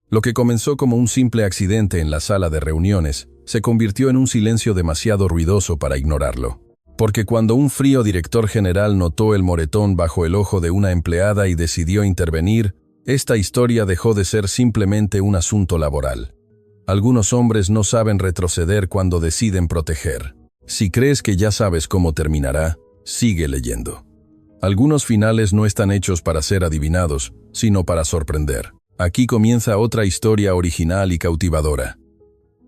Lo que comenzó como un simple accidente en la sala de reuniones se convirtió en un silencio demasiado ruidoso para ignorarlo. Porque cuando un frío director general notó el moretón bajo el ojo de una empleada y decidió intervenir, esta historia dejó de ser simplemente un asunto laboral. Algunos hombres no saben retroceder cuando deciden proteger. Si crees que ya sabes cómo terminará, sigue leyendo. Algunos finales no están hechos para ser adivinados, sino para sorprender. Aquí comienza otra historia original y cautivadora.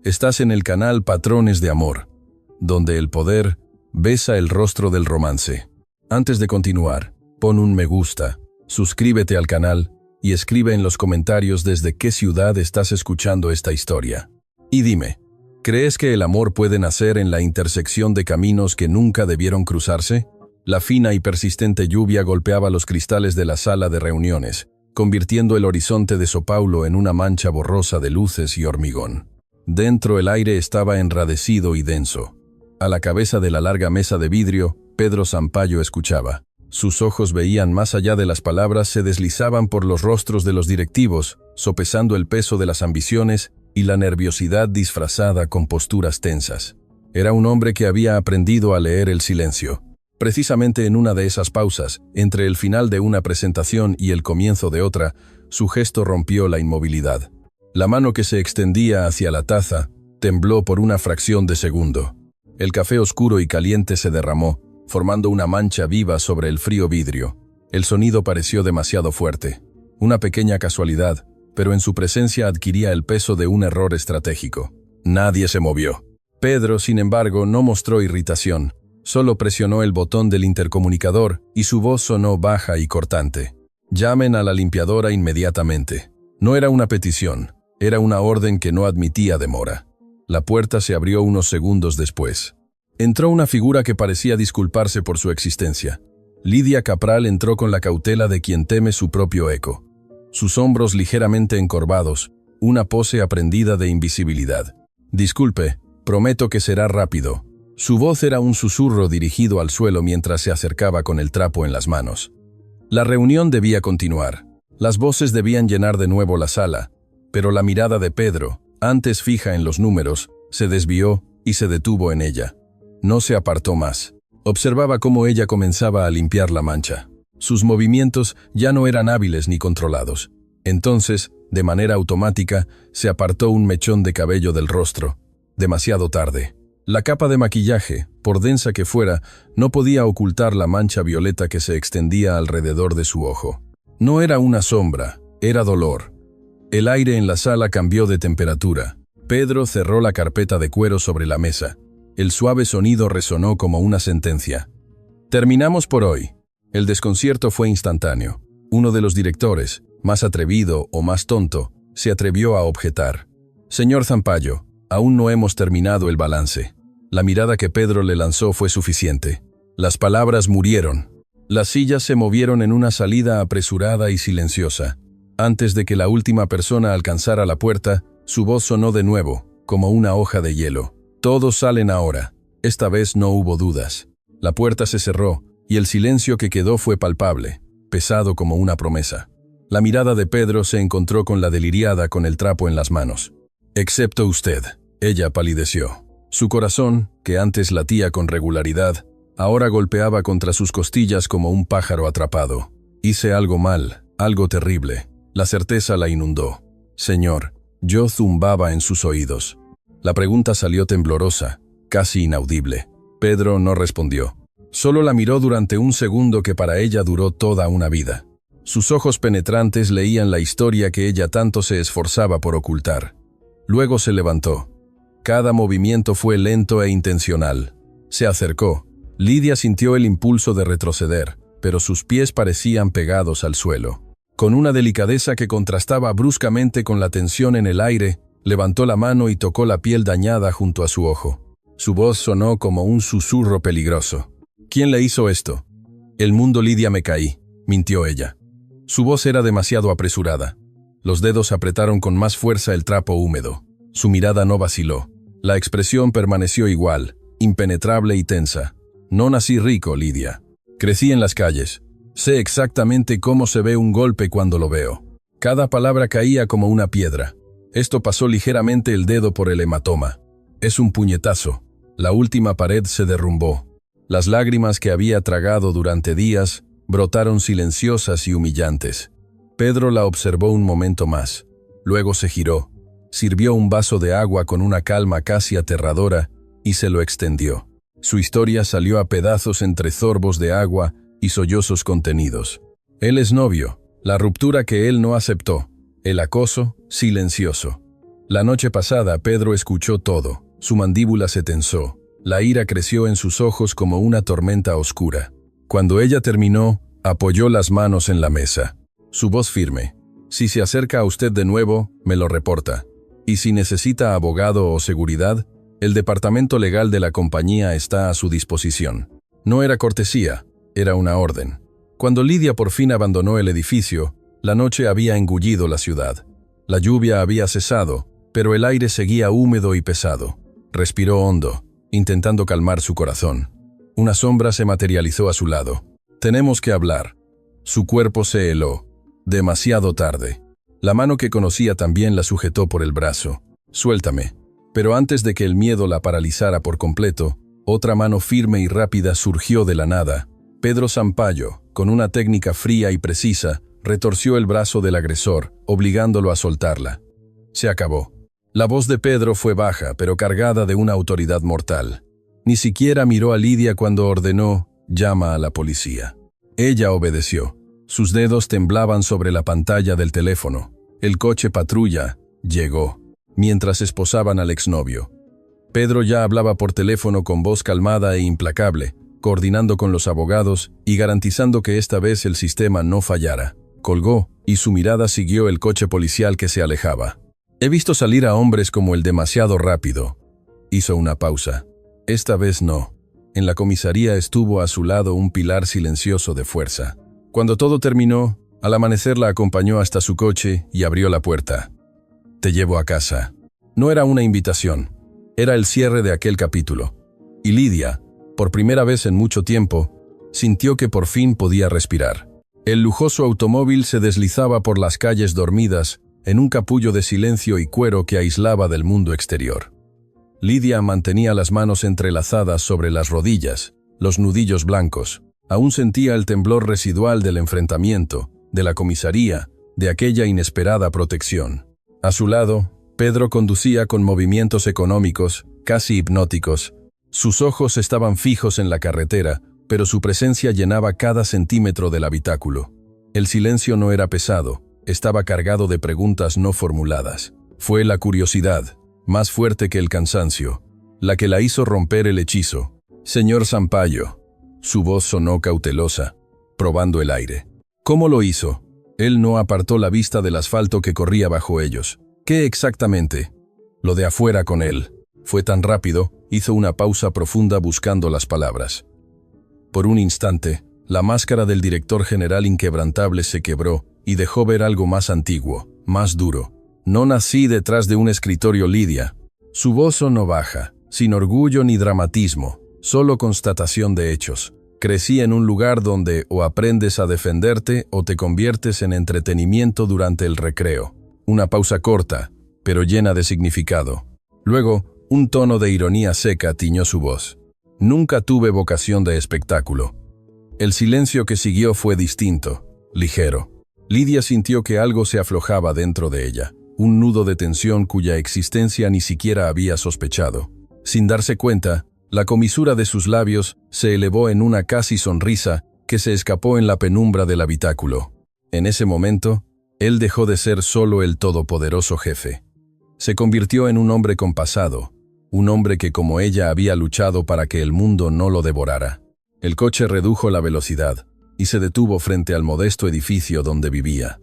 Estás en el canal Patrones de Amor, donde el poder besa el rostro del romance. Antes de continuar, pon un me gusta, suscríbete al canal y escribe en los comentarios desde qué ciudad estás escuchando esta historia. Y dime, ¿crees que el amor puede nacer en la intersección de caminos que nunca debieron cruzarse? La fina y persistente lluvia golpeaba los cristales de la sala de reuniones, convirtiendo el horizonte de São Paulo en una mancha borrosa de luces y hormigón. Dentro el aire estaba enradecido y denso. A la cabeza de la larga mesa de vidrio, Pedro Sampaio escuchaba. Sus ojos veían más allá de las palabras, se deslizaban por los rostros de los directivos, sopesando el peso de las ambiciones y la nerviosidad disfrazada con posturas tensas. Era un hombre que había aprendido a leer el silencio. Precisamente en una de esas pausas, entre el final de una presentación y el comienzo de otra, su gesto rompió la inmovilidad. La mano que se extendía hacia la taza tembló por una fracción de segundo. El café oscuro y caliente se derramó, formando una mancha viva sobre el frío vidrio. El sonido pareció demasiado fuerte. Una pequeña casualidad, pero en su presencia adquiría el peso de un error estratégico. Nadie se movió. Pedro, sin embargo, no mostró irritación. Solo presionó el botón del intercomunicador y su voz sonó baja y cortante. Llamen a la limpiadora inmediatamente. No era una petición, era una orden que no admitía demora. La puerta se abrió unos segundos después. Entró una figura que parecía disculparse por su existencia. Lidia Capral entró con la cautela de quien teme su propio eco. Sus hombros ligeramente encorvados, una pose aprendida de invisibilidad. Disculpe, prometo que será rápido. Su voz era un susurro dirigido al suelo mientras se acercaba con el trapo en las manos. La reunión debía continuar. Las voces debían llenar de nuevo la sala, pero la mirada de Pedro, antes fija en los números, se desvió y se detuvo en ella. No se apartó más. Observaba cómo ella comenzaba a limpiar la mancha. Sus movimientos ya no eran hábiles ni controlados. Entonces, de manera automática, se apartó un mechón de cabello del rostro. Demasiado tarde. La capa de maquillaje, por densa que fuera, no podía ocultar la mancha violeta que se extendía alrededor de su ojo. No era una sombra, era dolor. El aire en la sala cambió de temperatura. Pedro cerró la carpeta de cuero sobre la mesa. El suave sonido resonó como una sentencia. Terminamos por hoy. El desconcierto fue instantáneo. Uno de los directores, más atrevido o más tonto, se atrevió a objetar. Señor Sampaio, aún no hemos terminado el balance. La mirada que Pedro le lanzó fue suficiente. Las palabras murieron. Las sillas se movieron en una salida apresurada y silenciosa. Antes de que la última persona alcanzara la puerta, su voz sonó de nuevo, como una hoja de hielo. Todos salen ahora. Esta vez no hubo dudas. La puerta se cerró, y el silencio que quedó fue palpable, pesado como una promesa. La mirada de Pedro se encontró con la deliriada con el trapo en las manos. Excepto usted. Ella palideció. Su corazón, que antes latía con regularidad, ahora golpeaba contra sus costillas como un pájaro atrapado. Hice algo mal, algo terrible. La certeza la inundó. Señor, yo zumbaba en sus oídos. La pregunta salió temblorosa, casi inaudible. Pedro no respondió. Solo la miró durante un segundo que para ella duró toda una vida. Sus ojos penetrantes leían la historia que ella tanto se esforzaba por ocultar. Luego se levantó. Cada movimiento fue lento e intencional. Se acercó. Lidia sintió el impulso de retroceder, pero sus pies parecían pegados al suelo. Con una delicadeza que contrastaba bruscamente con la tensión en el aire, levantó la mano y tocó la piel dañada junto a su ojo. Su voz sonó como un susurro peligroso. ¿Quién le hizo esto? El mundo, Lidia, me caí, mintió ella. Su voz era demasiado apresurada. Los dedos apretaron con más fuerza el trapo húmedo. Su mirada no vaciló. La expresión permaneció igual, impenetrable y tensa. No nací rico, Lidia. Crecí en las calles. Sé exactamente cómo se ve un golpe cuando lo veo. Cada palabra caía como una piedra. Esto pasó ligeramente el dedo por el hematoma. Es un puñetazo. La última pared se derrumbó. Las lágrimas que había tragado durante días brotaron silenciosas y humillantes. Pedro la observó un momento más. Luego se giró, sirvió un vaso de agua con una calma casi aterradora y se lo extendió. Su historia salió a pedazos entre zorbos de agua y sollozos contenidos. Él es novio, la ruptura que él no aceptó, el acoso silencioso. La noche pasada Pedro escuchó todo, su mandíbula se tensó, la ira creció en sus ojos como una tormenta oscura. Cuando ella terminó, apoyó las manos en la mesa. Su voz firme. Si se acerca a usted de nuevo, me lo reporta. Y si necesita abogado o seguridad, el departamento legal de la compañía está a su disposición. No era cortesía, era una orden. Cuando Lidia por fin abandonó el edificio, la noche había engullido la ciudad. La lluvia había cesado, pero el aire seguía húmedo y pesado. Respiró hondo, intentando calmar su corazón. Una sombra se materializó a su lado. Tenemos que hablar. Su cuerpo se heló. Demasiado tarde. La mano que conocía también la sujetó por el brazo. Suéltame. Pero antes de que el miedo la paralizara por completo, otra mano firme y rápida surgió de la nada. Pedro Sampaio, con una técnica fría y precisa, retorció el brazo del agresor, obligándolo a soltarla. Se acabó. La voz de Pedro fue baja, pero cargada de una autoridad mortal. Ni siquiera miró a Lidia cuando ordenó, llama a la policía. Ella obedeció. Sus dedos temblaban sobre la pantalla del teléfono. El coche patrulla llegó, mientras esposaban al exnovio. Pedro ya hablaba por teléfono con voz calmada e implacable, coordinando con los abogados y garantizando que esta vez el sistema no fallara. Colgó, y su mirada siguió el coche policial que se alejaba. He visto salir a hombres como el demasiado rápido. Hizo una pausa. Esta vez no. En la comisaría estuvo a su lado un pilar silencioso de fuerza. Cuando todo terminó, al amanecer la acompañó hasta su coche y abrió la puerta. Te llevo a casa. No era una invitación. Era el cierre de aquel capítulo. Y Lidia, por primera vez en mucho tiempo, sintió que por fin podía respirar. El lujoso automóvil se deslizaba por las calles dormidas en un capullo de silencio y cuero que aislaba del mundo exterior. Lidia mantenía las manos entrelazadas sobre las rodillas, los nudillos blancos. Aún sentía el temblor residual del enfrentamiento, de la comisaría, de aquella inesperada protección. A su lado, Pedro conducía con movimientos económicos, casi hipnóticos. Sus ojos estaban fijos en la carretera, pero su presencia llenaba cada centímetro del habitáculo. El silencio no era pesado, estaba cargado de preguntas no formuladas. Fue la curiosidad, más fuerte que el cansancio, la que la hizo romper el hechizo. Señor Sampaio. Su voz sonó cautelosa, probando el aire. ¿Cómo lo hizo? Él no apartó la vista del asfalto que corría bajo ellos. ¿Qué exactamente? Lo de afuera con él. Fue tan rápido, hizo una pausa profunda buscando las palabras. Por un instante, la máscara del director general inquebrantable se quebró y dejó ver algo más antiguo, más duro. No nací detrás de un escritorio, Lidia. Su voz sonó baja, sin orgullo ni dramatismo. Solo constatación de hechos. Crecí en un lugar donde o aprendes a defenderte o te conviertes en entretenimiento durante el recreo. Una pausa corta, pero llena de significado. Luego, un tono de ironía seca tiñó su voz. Nunca tuve vocación de espectáculo. El silencio que siguió fue distinto, ligero. Lidia sintió que algo se aflojaba dentro de ella, un nudo de tensión cuya existencia ni siquiera había sospechado. Sin darse cuenta, la comisura de sus labios se elevó en una casi sonrisa que se escapó en la penumbra del habitáculo. En ese momento, él dejó de ser solo el todopoderoso jefe. Se convirtió en un hombre con pasado, un hombre que como ella había luchado para que el mundo no lo devorara. El coche redujo la velocidad y se detuvo frente al modesto edificio donde vivía.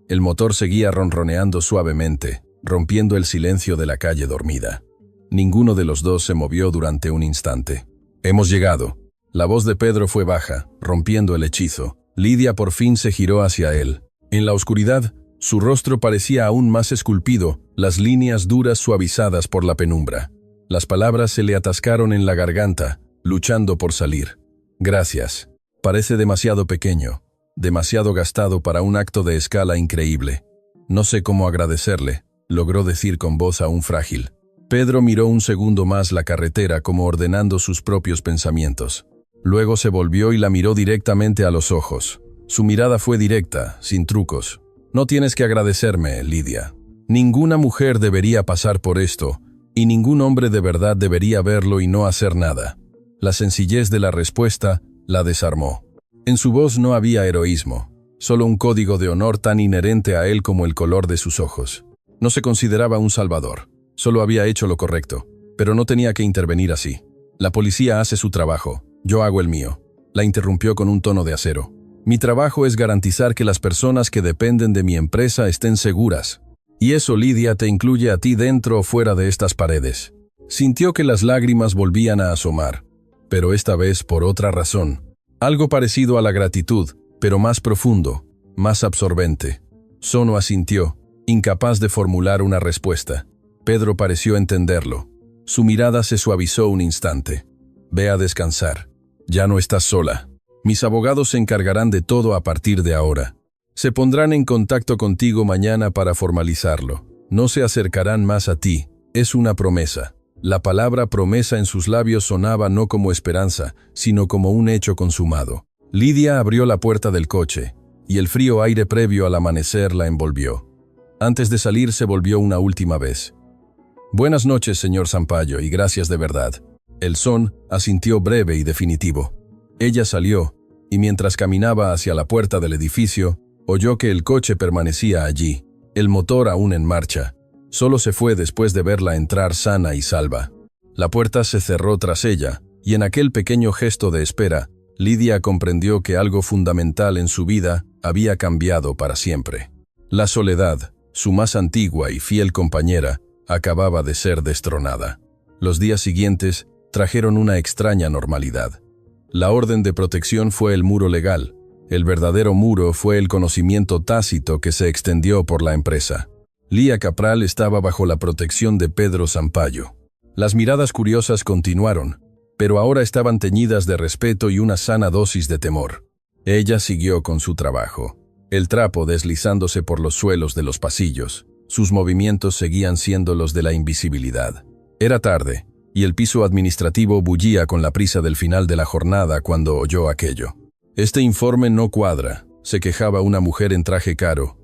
El motor seguía ronroneando suavemente, rompiendo el silencio de la calle dormida. Ninguno de los dos se movió durante un instante. «Hemos llegado». La voz de Pedro fue baja, rompiendo el hechizo. Lidia por fin se giró hacia él. En la oscuridad, su rostro parecía aún más esculpido, las líneas duras suavizadas por la penumbra. Las palabras se le atascaron en la garganta, luchando por salir. «Gracias. Parece demasiado pequeño, demasiado gastado para un acto de escala increíble». No sé cómo agradecerle, logró decir con voz aún frágil. Pedro miró un segundo más la carretera como ordenando sus propios pensamientos. Luego se volvió y la miró directamente a los ojos. Su mirada fue directa, sin trucos. No tienes que agradecerme, Lidia. Ninguna mujer debería pasar por esto, y ningún hombre de verdad debería verlo y no hacer nada. La sencillez de la respuesta la desarmó. En su voz no había heroísmo, solo un código de honor tan inherente a él como el color de sus ojos. No se consideraba un salvador, solo había hecho lo correcto, pero no tenía que intervenir así. La policía hace su trabajo, yo hago el mío. La interrumpió con un tono de acero. Mi trabajo es garantizar que las personas que dependen de mi empresa estén seguras. Y eso, Lidia, te incluye a ti dentro o fuera de estas paredes. Sintió que las lágrimas volvían a asomar, pero esta vez por otra razón. Algo parecido a la gratitud, pero más profundo, más absorbente. Sono asintió, incapaz de formular una respuesta. Pedro pareció entenderlo. Su mirada se suavizó un instante. Ve a descansar. Ya no estás sola. Mis abogados se encargarán de todo a partir de ahora. Se pondrán en contacto contigo mañana para formalizarlo. No se acercarán más a ti. Es una promesa. La palabra promesa en sus labios sonaba no como esperanza, sino como un hecho consumado. Lidia abrió la puerta del coche, y el frío aire previo al amanecer la envolvió. Antes de salir se volvió una última vez. Buenas noches, señor Sampaio, y gracias de verdad. El son asintió breve y definitivo. Ella salió, y mientras caminaba hacia la puerta del edificio, oyó que el coche permanecía allí, el motor aún en marcha. Solo se fue después de verla entrar sana y salva. La puerta se cerró tras ella, y en aquel pequeño gesto de espera, Lidia comprendió que algo fundamental en su vida había cambiado para siempre. La soledad, su más antigua y fiel compañera, acababa de ser destronada. Los días siguientes trajeron una extraña normalidad. La orden de protección fue el muro legal. El verdadero muro fue el conocimiento tácito que se extendió por la empresa. Lía Capral estaba bajo la protección de Pedro Sampaio. Las miradas curiosas continuaron, pero ahora estaban teñidas de respeto y una sana dosis de temor. Ella siguió con su trabajo, el trapo deslizándose por los suelos de los pasillos. Sus movimientos seguían siendo los de la invisibilidad. Era tarde, y el piso administrativo bullía con la prisa del final de la jornada cuando oyó aquello. Este informe no cuadra, se quejaba una mujer en traje caro.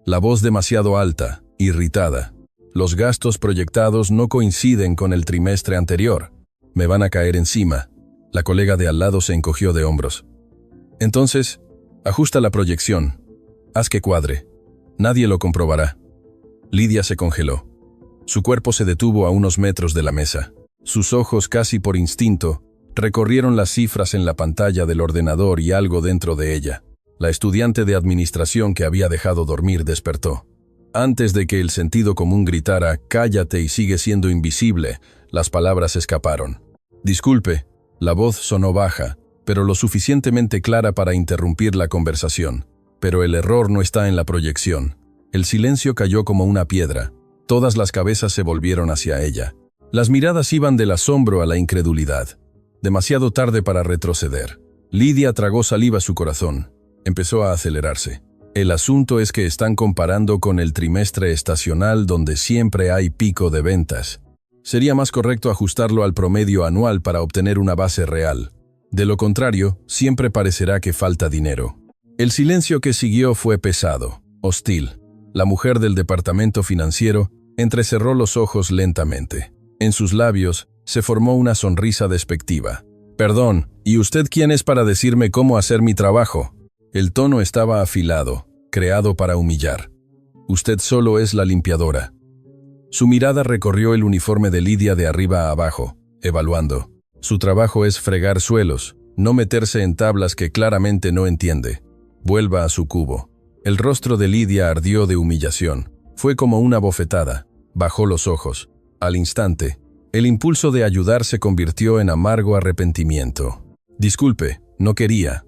La voz demasiado alta, irritada. Los gastos proyectados no coinciden con el trimestre anterior. Me van a caer encima. La colega de al lado se encogió de hombros. Entonces, ajusta la proyección. Haz que cuadre. Nadie lo comprobará. Lidia se congeló. Su cuerpo se detuvo a unos metros de la mesa. Sus ojos, casi por instinto, recorrieron las cifras en la pantalla del ordenador y algo dentro de ella. La estudiante de administración que había dejado dormir despertó. Antes de que el sentido común gritara, «Cállate y sigue siendo invisible», las palabras escaparon. «Disculpe», la voz sonó baja, pero lo suficientemente clara para interrumpir la conversación. Pero el error no está en la proyección. El silencio cayó como una piedra. Todas las cabezas se volvieron hacia ella. Las miradas iban del asombro a la incredulidad. Demasiado tarde para retroceder. Lidia tragó saliva a su corazón. Empezó a acelerarse. El asunto es que están comparando con el trimestre estacional donde siempre hay pico de ventas. Sería más correcto ajustarlo al promedio anual para obtener una base real. De lo contrario, siempre parecerá que falta dinero. El silencio que siguió fue pesado, hostil. La mujer del departamento financiero entrecerró los ojos lentamente. En sus labios se formó una sonrisa despectiva. «Perdón, ¿y usted quién es para decirme cómo hacer mi trabajo?» El tono estaba afilado, creado para humillar. «Usted solo es la limpiadora». Su mirada recorrió el uniforme de Lidia de arriba a abajo, evaluando. Su trabajo es fregar suelos, no meterse en tablas que claramente no entiende. Vuelva a su cubo. El rostro de Lidia ardió de humillación. Fue como una bofetada. Bajó los ojos. Al instante, el impulso de ayudar se convirtió en amargo arrepentimiento. «Disculpe, no quería».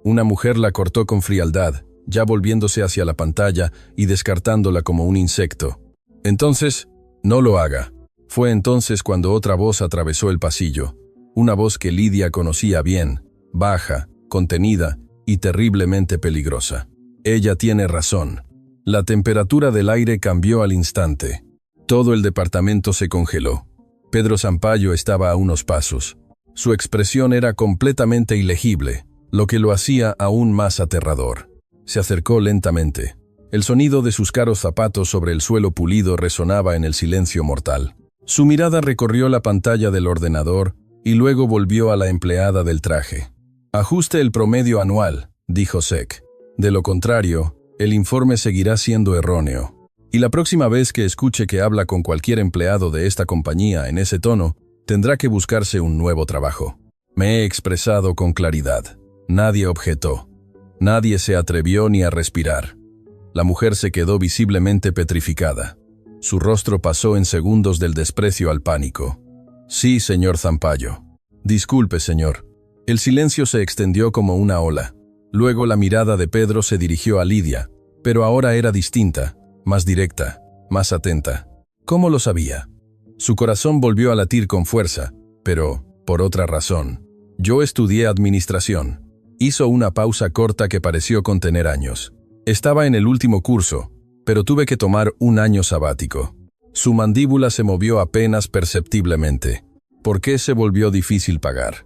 Una mujer la cortó con frialdad, ya volviéndose hacia la pantalla y descartándola como un insecto. «Entonces, no lo haga». Fue entonces cuando otra voz atravesó el pasillo. Una voz que Lidia conocía bien, baja, contenida y terriblemente peligrosa. «Ella tiene razón». La temperatura del aire cambió al instante. Todo el departamento se congeló. Pedro Sampaio estaba a unos pasos. Su expresión era completamente ilegible, lo que lo hacía aún más aterrador. Se acercó lentamente. El sonido de sus caros zapatos sobre el suelo pulido resonaba en el silencio mortal. Su mirada recorrió la pantalla del ordenador y luego volvió a la empleada del traje. «Ajuste el promedio anual», dijo Sec. «De lo contrario, el informe seguirá siendo erróneo. Y la próxima vez que escuche que habla con cualquier empleado de esta compañía en ese tono, tendrá que buscarse un nuevo trabajo». Me he expresado con claridad. Nadie objetó. Nadie se atrevió ni a respirar. La mujer se quedó visiblemente petrificada. Su rostro pasó en segundos del desprecio al pánico. «Sí, señor Sampaio». «Disculpe, señor». El silencio se extendió como una ola. Luego la mirada de Pedro se dirigió a Lidia, pero ahora era distinta, más directa, más atenta. ¿Cómo lo sabía? Su corazón volvió a latir con fuerza, pero, por otra razón. «Yo estudié administración». Hizo una pausa corta que pareció contener años. «Estaba en el último curso, pero tuve que tomar un año sabático». Su mandíbula se movió apenas perceptiblemente. ¿Por qué se volvió difícil pagar?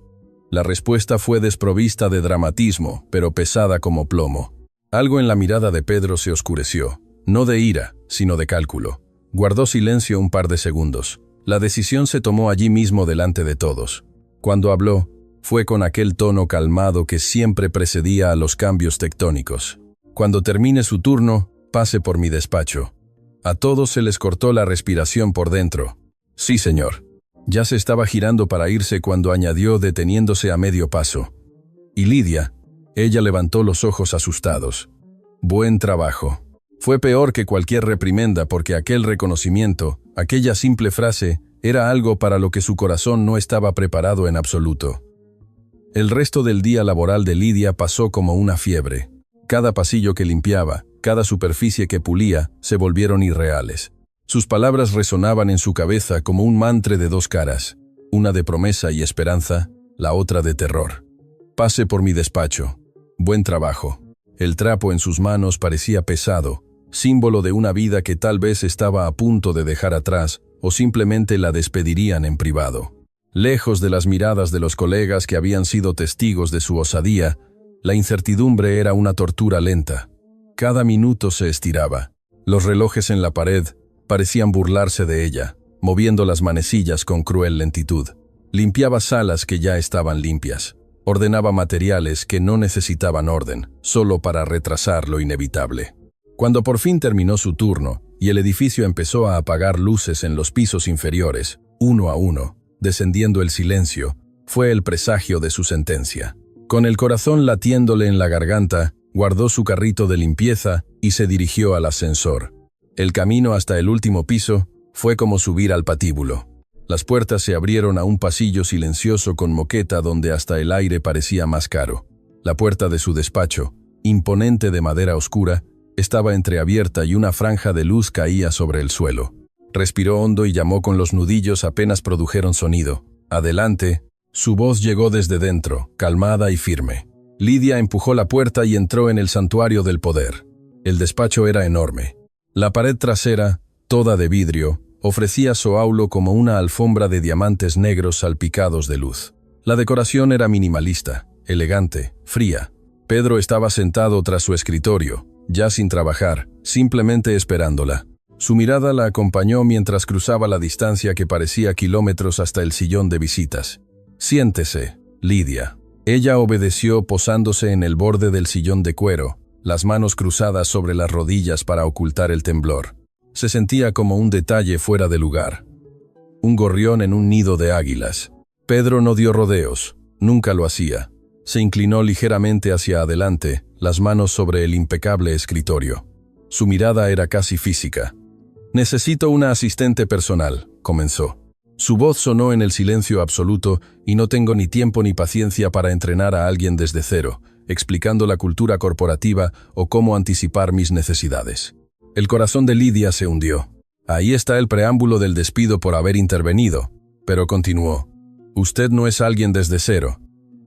La respuesta fue desprovista de dramatismo, pero pesada como plomo. Algo en la mirada de Pedro se oscureció, no de ira, sino de cálculo. Guardó silencio un par de segundos. La decisión se tomó allí mismo delante de todos. Cuando habló, fue con aquel tono calmado que siempre precedía a los cambios tectónicos. «Cuando termine su turno, pase por mi despacho». A todos se les cortó la respiración por dentro. «Sí, señor». Ya se estaba girando para irse cuando añadió deteniéndose a medio paso. «Y Lidia». Ella levantó los ojos asustados. «Buen trabajo». Fue peor que cualquier reprimenda porque aquel reconocimiento, aquella simple frase, era algo para lo que su corazón no estaba preparado en absoluto. El resto del día laboral de Lidia pasó como una fiebre. Cada pasillo que limpiaba, cada superficie que pulía, se volvieron irreales. Sus palabras resonaban en su cabeza como un mantra de dos caras, una de promesa y esperanza, la otra de terror. «Pase por mi despacho». «Buen trabajo». El trapo en sus manos parecía pesado, símbolo de una vida que tal vez estaba a punto de dejar atrás o simplemente la despedirían en privado. Lejos de las miradas de los colegas que habían sido testigos de su osadía, la incertidumbre era una tortura lenta. Cada minuto se estiraba. Los relojes en la pared parecían burlarse de ella, moviendo las manecillas con cruel lentitud. Limpiaba salas que ya estaban limpias. Ordenaba materiales que no necesitaban orden, solo para retrasar lo inevitable. Cuando por fin terminó su turno y el edificio empezó a apagar luces en los pisos inferiores, uno a uno, descendiendo el silencio, fue el presagio de su sentencia. Con el corazón latiéndole en la garganta, guardó su carrito de limpieza y se dirigió al ascensor. El camino hasta el último piso fue como subir al patíbulo. Las puertas se abrieron a un pasillo silencioso con moqueta donde hasta el aire parecía más caro. La puerta de su despacho, imponente de madera oscura, estaba entreabierta y una franja de luz caía sobre el suelo. Respiró hondo y llamó con los nudillos apenas produjeron sonido. «Adelante». Su voz llegó desde dentro, calmada y firme. Lidia empujó la puerta y entró en el santuario del poder. El despacho era enorme. La pared trasera, toda de vidrio, ofrecía su aulo como una alfombra de diamantes negros salpicados de luz. La decoración era minimalista, elegante, fría. Pedro estaba sentado tras su escritorio, ya sin trabajar, simplemente esperándola. Su mirada la acompañó mientras cruzaba la distancia que parecía kilómetros hasta el sillón de visitas. «Siéntese, Lidia». Ella obedeció posándose en el borde del sillón de cuero, las manos cruzadas sobre las rodillas para ocultar el temblor. Se sentía como un detalle fuera de lugar. Un gorrión en un nido de águilas. Pedro no dio rodeos, nunca lo hacía. Se inclinó ligeramente hacia adelante, las manos sobre el impecable escritorio. Su mirada era casi física. «Necesito una asistente personal», comenzó. Su voz sonó en el silencio absoluto y no tengo ni tiempo ni paciencia para entrenar a alguien desde cero, explicando la cultura corporativa o cómo anticipar mis necesidades. El corazón de Lidia se hundió. Ahí está el preámbulo del despido por haber intervenido, pero continuó. «Usted no es alguien desde cero.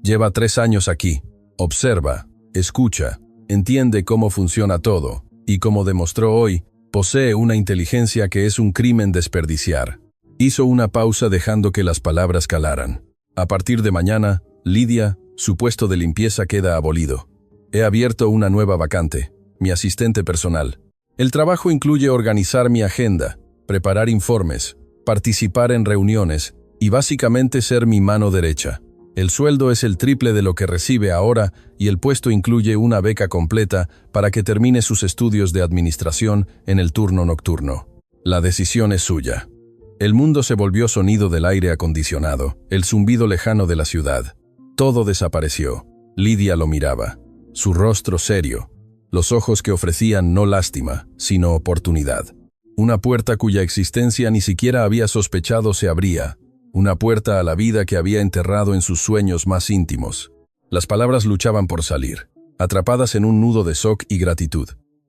Lleva 3 años aquí. Observa, escucha, entiende cómo funciona todo. Y como demostró hoy, posee una inteligencia que es un crimen desperdiciar. Hizo una pausa dejando que las palabras calaran. A partir de mañana, Lidia, su puesto de limpieza queda abolido. He abierto una nueva vacante, mi asistente personal. El trabajo incluye organizar mi agenda, preparar informes, participar en reuniones y básicamente ser mi mano derecha. El sueldo es el triple de lo que recibe ahora y el puesto incluye una beca completa para que termine sus estudios de administración en el turno nocturno. La decisión es suya. El mundo se volvió sonido del aire acondicionado, el zumbido lejano de la ciudad. Todo desapareció. Lidia lo miraba. Su rostro serio, los ojos que ofrecían no lástima, sino oportunidad. Una puerta cuya existencia ni siquiera había sospechado se abría. Una puerta a la vida que había enterrado en sus sueños más íntimos. Las palabras luchaban por salir, atrapadas en un nudo de shock y gratitud.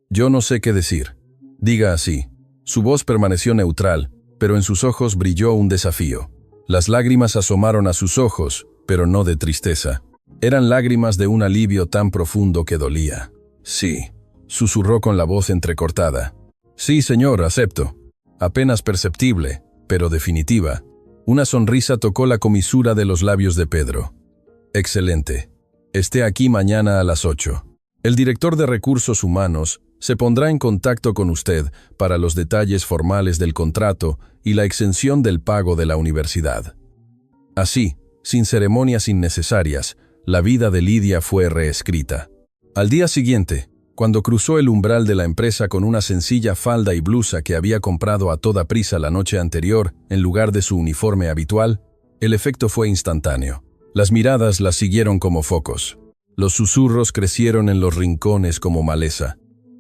Yo no sé qué decir. Diga así. Su voz permaneció neutral, pero en sus ojos brilló un desafío. Las lágrimas asomaron a sus ojos, pero no de tristeza. Eran lágrimas de un alivio tan profundo que dolía. Sí, susurró con la voz entrecortada. Sí, señor, acepto. Apenas perceptible, pero definitiva. Una sonrisa tocó la comisura de los labios de Pedro. Excelente. Esté aquí mañana a las 8. El director de Recursos Humanos se pondrá en contacto con usted para los detalles formales del contrato y la exención del pago de la universidad. Así, sin ceremonias innecesarias, la vida de Lidia fue reescrita. Al día siguiente, cuando cruzó el umbral de la empresa con una sencilla falda y blusa que había comprado a toda prisa la noche anterior en lugar de su uniforme habitual, el efecto fue instantáneo. Las miradas la siguieron como focos. Los susurros crecieron en los rincones como maleza.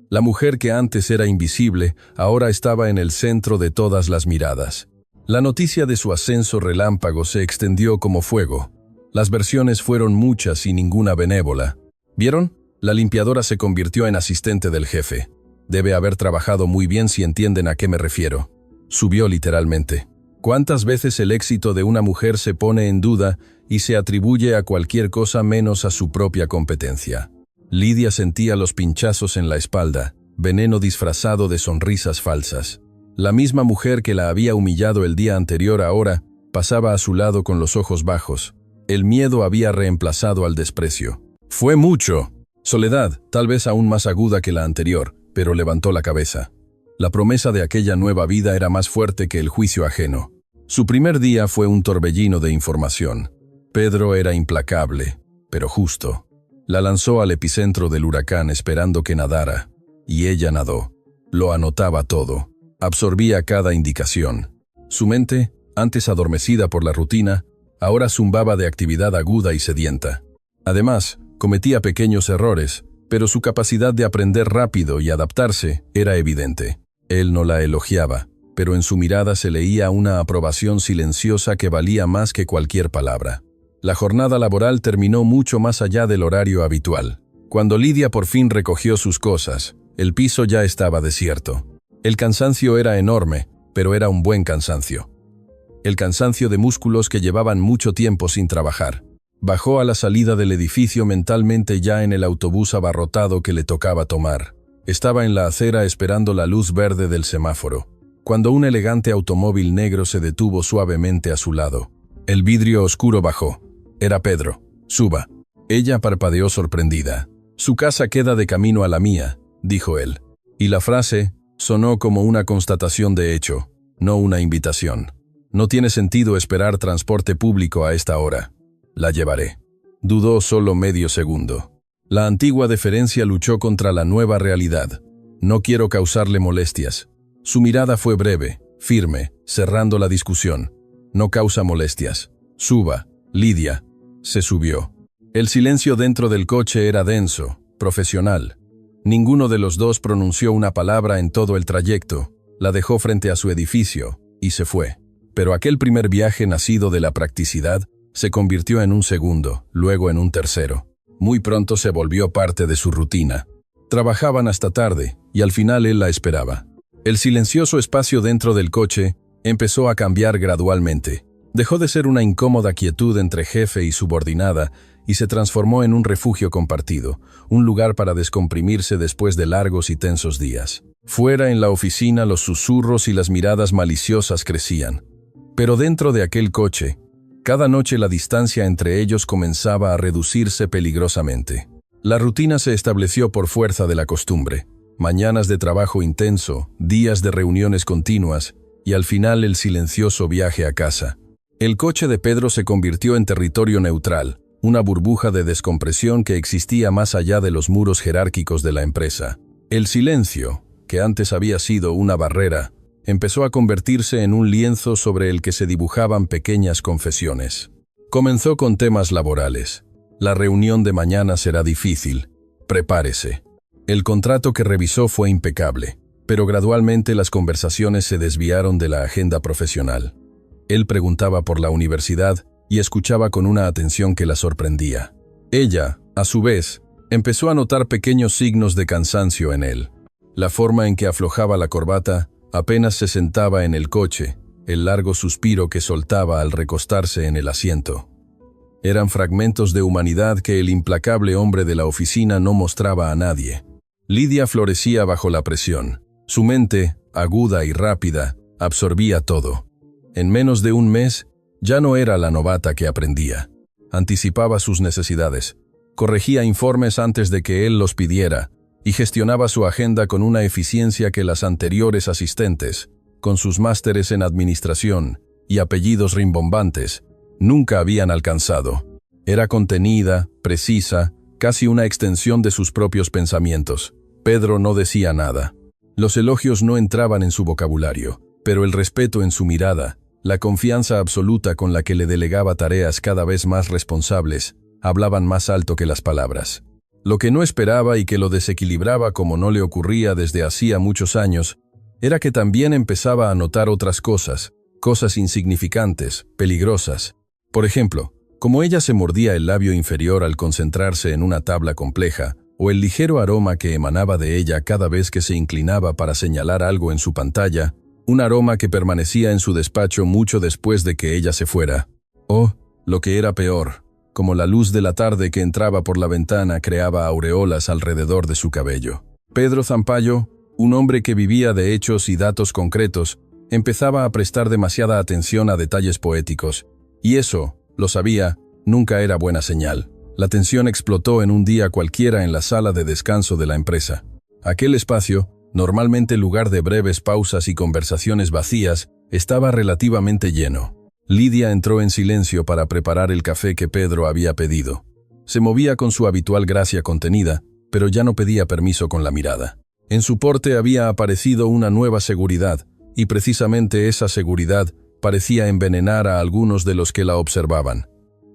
La mujer que antes era invisible, ahora estaba en el centro de todas las miradas. La noticia de su ascenso relámpago se extendió como fuego. Las versiones fueron muchas y ninguna benévola. ¿Vieron? La limpiadora se convirtió en asistente del jefe. Debe haber trabajado muy bien si entienden a qué me refiero. Subió literalmente. ¿Cuántas veces el éxito de una mujer se pone en duda y se atribuye a cualquier cosa menos a su propia competencia? Lidia sentía los pinchazos en la espalda, veneno disfrazado de sonrisas falsas. La misma mujer que la había humillado el día anterior ahora pasaba a su lado con los ojos bajos. El miedo había reemplazado al desprecio. Fue mucho. Soledad, tal vez aún más aguda que la anterior, pero levantó la cabeza. La promesa de aquella nueva vida era más fuerte que el juicio ajeno. Su primer día fue un torbellino de información. Pedro era implacable, pero justo. La lanzó al epicentro del huracán esperando que nadara, y ella nadó. Lo anotaba todo. Absorbía cada indicación. Su mente, antes adormecida por la rutina, ahora zumbaba de actividad aguda y sedienta. Además, cometía pequeños errores, pero su capacidad de aprender rápido y adaptarse era evidente. Él no la elogiaba, pero en su mirada se leía una aprobación silenciosa que valía más que cualquier palabra. La jornada laboral terminó mucho más allá del horario habitual. Cuando Lidia por fin recogió sus cosas, el piso ya estaba desierto. El cansancio era enorme, pero era un buen cansancio. El cansancio de músculos que llevaban mucho tiempo sin trabajar. Bajó a la salida del edificio mentalmente ya en el autobús abarrotado que le tocaba tomar. Estaba en la acera esperando la luz verde del semáforo, cuando un elegante automóvil negro se detuvo suavemente a su lado. El vidrio oscuro bajó. Era Pedro. Suba. Ella parpadeó sorprendida. Su casa queda de camino a la mía, dijo él. Y la frase sonó como una constatación de hecho, no una invitación. No tiene sentido esperar transporte público a esta hora. La llevaré. Dudó solo medio segundo. La antigua deferencia luchó contra la nueva realidad. No quiero causarle molestias. Su mirada fue breve, firme, cerrando la discusión. No causa molestias. Suba, Lidia. Se subió. El silencio dentro del coche era denso, profesional. Ninguno de los dos pronunció una palabra en todo el trayecto. La dejó frente a su edificio y se fue. Pero aquel primer viaje nacido de la practicidad se convirtió en un segundo, luego en un tercero. Muy pronto se volvió parte de su rutina. Trabajaban hasta tarde, y al final él la esperaba. El silencioso espacio dentro del coche empezó a cambiar gradualmente. Dejó de ser una incómoda quietud entre jefe y subordinada y se transformó en un refugio compartido, un lugar para descomprimirse después de largos y tensos días. Fuera en la oficina los susurros y las miradas maliciosas crecían. Pero dentro de aquel coche, cada noche la distancia entre ellos comenzaba a reducirse peligrosamente. La rutina se estableció por fuerza de la costumbre. Mañanas de trabajo intenso, días de reuniones continuas y al final el silencioso viaje a casa. El coche de Pedro se convirtió en territorio neutral, una burbuja de descompresión que existía más allá de los muros jerárquicos de la empresa. El silencio, que antes había sido una barrera, empezó a convertirse en un lienzo sobre el que se dibujaban pequeñas confesiones. Comenzó con temas laborales. La reunión de mañana será difícil. Prepárese. El contrato que revisó fue impecable, pero gradualmente las conversaciones se desviaron de la agenda profesional. Él preguntaba por la universidad y escuchaba con una atención que la sorprendía. Ella, a su vez, empezó a notar pequeños signos de cansancio en él. La forma en que aflojaba la corbata, apenas se sentaba en el coche, el largo suspiro que soltaba al recostarse en el asiento. Eran fragmentos de humanidad que el implacable hombre de la oficina no mostraba a nadie. Lidia florecía bajo la presión. Su mente, aguda y rápida, absorbía todo. En menos de un mes, ya no era la novata que aprendía. Anticipaba sus necesidades, corregía informes antes de que él los pidiera, y gestionaba su agenda con una eficiencia que las anteriores asistentes, con sus másteres en administración y apellidos rimbombantes, nunca habían alcanzado. Era contenida, precisa, casi una extensión de sus propios pensamientos. Pedro no decía nada. Los elogios no entraban en su vocabulario, pero el respeto en su mirada, la confianza absoluta con la que le delegaba tareas cada vez más responsables, hablaban más alto que las palabras. Lo que no esperaba y que lo desequilibraba como no le ocurría desde hacía muchos años, era que también empezaba a notar otras cosas, cosas insignificantes, peligrosas. Por ejemplo, como ella se mordía el labio inferior al concentrarse en una tabla compleja, o el ligero aroma que emanaba de ella cada vez que se inclinaba para señalar algo en su pantalla, un aroma que permanecía en su despacho mucho después de que ella se fuera. O, lo que era peor, como la luz de la tarde que entraba por la ventana creaba aureolas alrededor de su cabello. Pedro Zampayo, un hombre que vivía de hechos y datos concretos, empezaba a prestar demasiada atención a detalles poéticos, y eso, lo sabía, nunca era buena señal. La tensión explotó en un día cualquiera en la sala de descanso de la empresa. Aquel espacio, normalmente lugar de breves pausas y conversaciones vacías, estaba relativamente lleno. Lidia entró en silencio para preparar el café que Pedro había pedido. Se movía con su habitual gracia contenida, pero ya no pedía permiso con la mirada. En su porte había aparecido una nueva seguridad, y precisamente esa seguridad parecía envenenar a algunos de los que la observaban.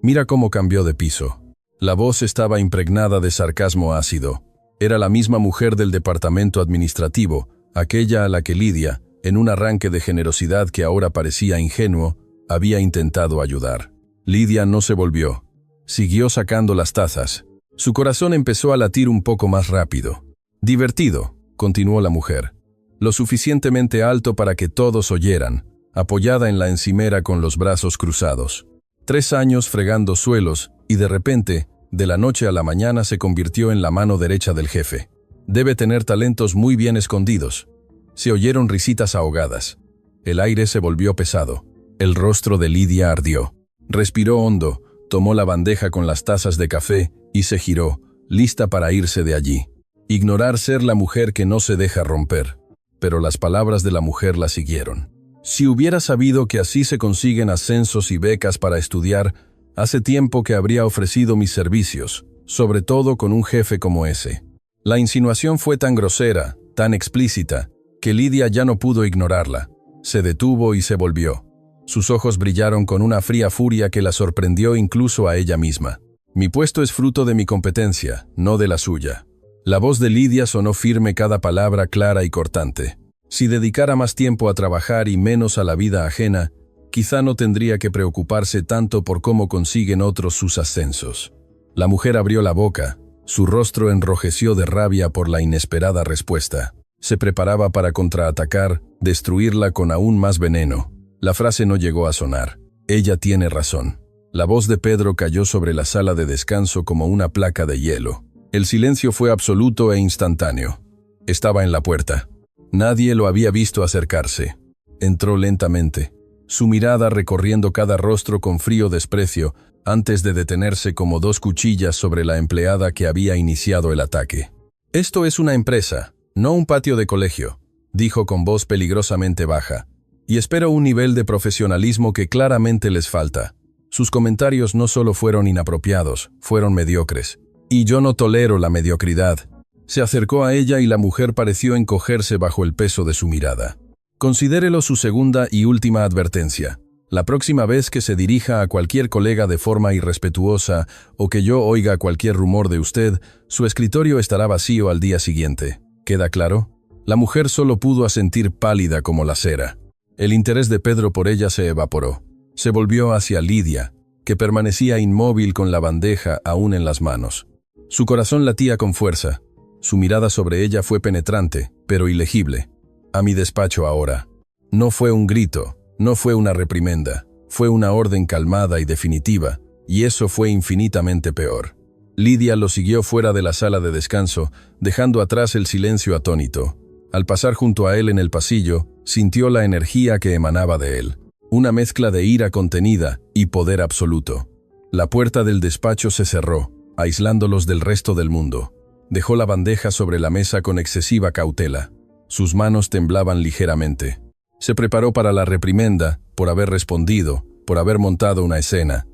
Mira cómo cambió de piso. La voz estaba impregnada de sarcasmo ácido. Era la misma mujer del departamento administrativo, aquella a la que Lidia, en un arranque de generosidad que ahora parecía ingenuo, había intentado ayudar. Lidia no se volvió. Siguió sacando las tazas. Su corazón empezó a latir un poco más rápido. Divertido, continuó la mujer. Lo suficientemente alto para que todos oyeran, apoyada en la encimera con los brazos cruzados. 3 años fregando suelos y de repente, de la noche a la mañana se convirtió en la mano derecha del jefe. Debe tener talentos muy bien escondidos. Se oyeron risitas ahogadas. El aire se volvió pesado. El rostro de Lidia ardió. Respiró hondo, tomó la bandeja con las tazas de café y se giró, lista para irse de allí. Ignorar ser la mujer que no se deja romper. Pero las palabras de la mujer la siguieron. Si hubiera sabido que así se consiguen ascensos y becas para estudiar, hace tiempo que habría ofrecido mis servicios, sobre todo con un jefe como ese. La insinuación fue tan grosera, tan explícita, que Lidia ya no pudo ignorarla. Se detuvo y se volvió. Sus ojos brillaron con una fría furia que la sorprendió incluso a ella misma. Mi puesto es fruto de mi competencia, no de la suya. La voz de Lidia sonó firme, cada palabra clara y cortante. Si dedicara más tiempo a trabajar y menos a la vida ajena, quizá no tendría que preocuparse tanto por cómo consiguen otros sus ascensos. La mujer abrió la boca, su rostro enrojeció de rabia por la inesperada respuesta. Se preparaba para contraatacar, destruirla con aún más veneno. La frase no llegó a sonar. Ella tiene razón. La voz de Pedro cayó sobre la sala de descanso como una placa de hielo. El silencio fue absoluto e instantáneo. Estaba en la puerta. Nadie lo había visto acercarse. Entró lentamente, su mirada recorriendo cada rostro con frío desprecio, antes de detenerse como dos cuchillas sobre la empleada que había iniciado el ataque. «Esto es una empresa, no un patio de colegio», dijo con voz peligrosamente baja, «y espero un nivel de profesionalismo que claramente les falta». Sus comentarios no solo fueron inapropiados, fueron mediocres. Y yo no tolero la mediocridad. Se acercó a ella y la mujer pareció encogerse bajo el peso de su mirada. Considérelo su segunda y última advertencia. La próxima vez que se dirija a cualquier colega de forma irrespetuosa o que yo oiga cualquier rumor de usted, su escritorio estará vacío al día siguiente. ¿Queda claro? La mujer solo pudo asentir pálida como la cera. El interés de Pedro por ella se evaporó. Se volvió hacia Lidia, que permanecía inmóvil con la bandeja aún en las manos. Su corazón latía con fuerza. Su mirada sobre ella fue penetrante, pero ilegible. «A mi despacho ahora». No fue un grito, no fue una reprimenda, fue una orden calmada y definitiva, y eso fue infinitamente peor. Lidia lo siguió fuera de la sala de descanso, dejando atrás el silencio atónito. Al pasar junto a él en el pasillo, sintió la energía que emanaba de él, una mezcla de ira contenida y poder absoluto. La puerta del despacho se cerró, aislándolos del resto del mundo. Dejó la bandeja sobre la mesa con excesiva cautela. Sus manos temblaban ligeramente. Se preparó para la reprimenda, por haber respondido, por haber montado una escena.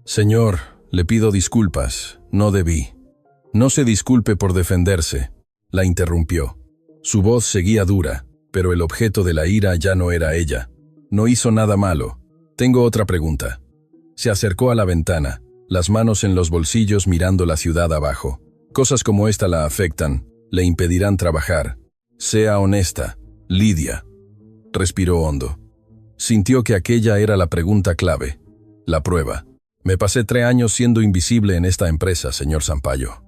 «Señor, le pido disculpas, no debí». «No se disculpe por defenderse», la interrumpió. Su voz seguía dura, pero el objeto de la ira ya no era ella. «No hizo nada malo. Tengo otra pregunta». Se acercó a la ventana, las manos en los bolsillos mirando la ciudad abajo. «Cosas como esta la afectan, le impedirán trabajar. Sea honesta, Lidia». Respiró hondo. Sintió que aquella era la pregunta clave, la prueba. «Me pasé 3 años siendo invisible en esta empresa, señor Sampaio.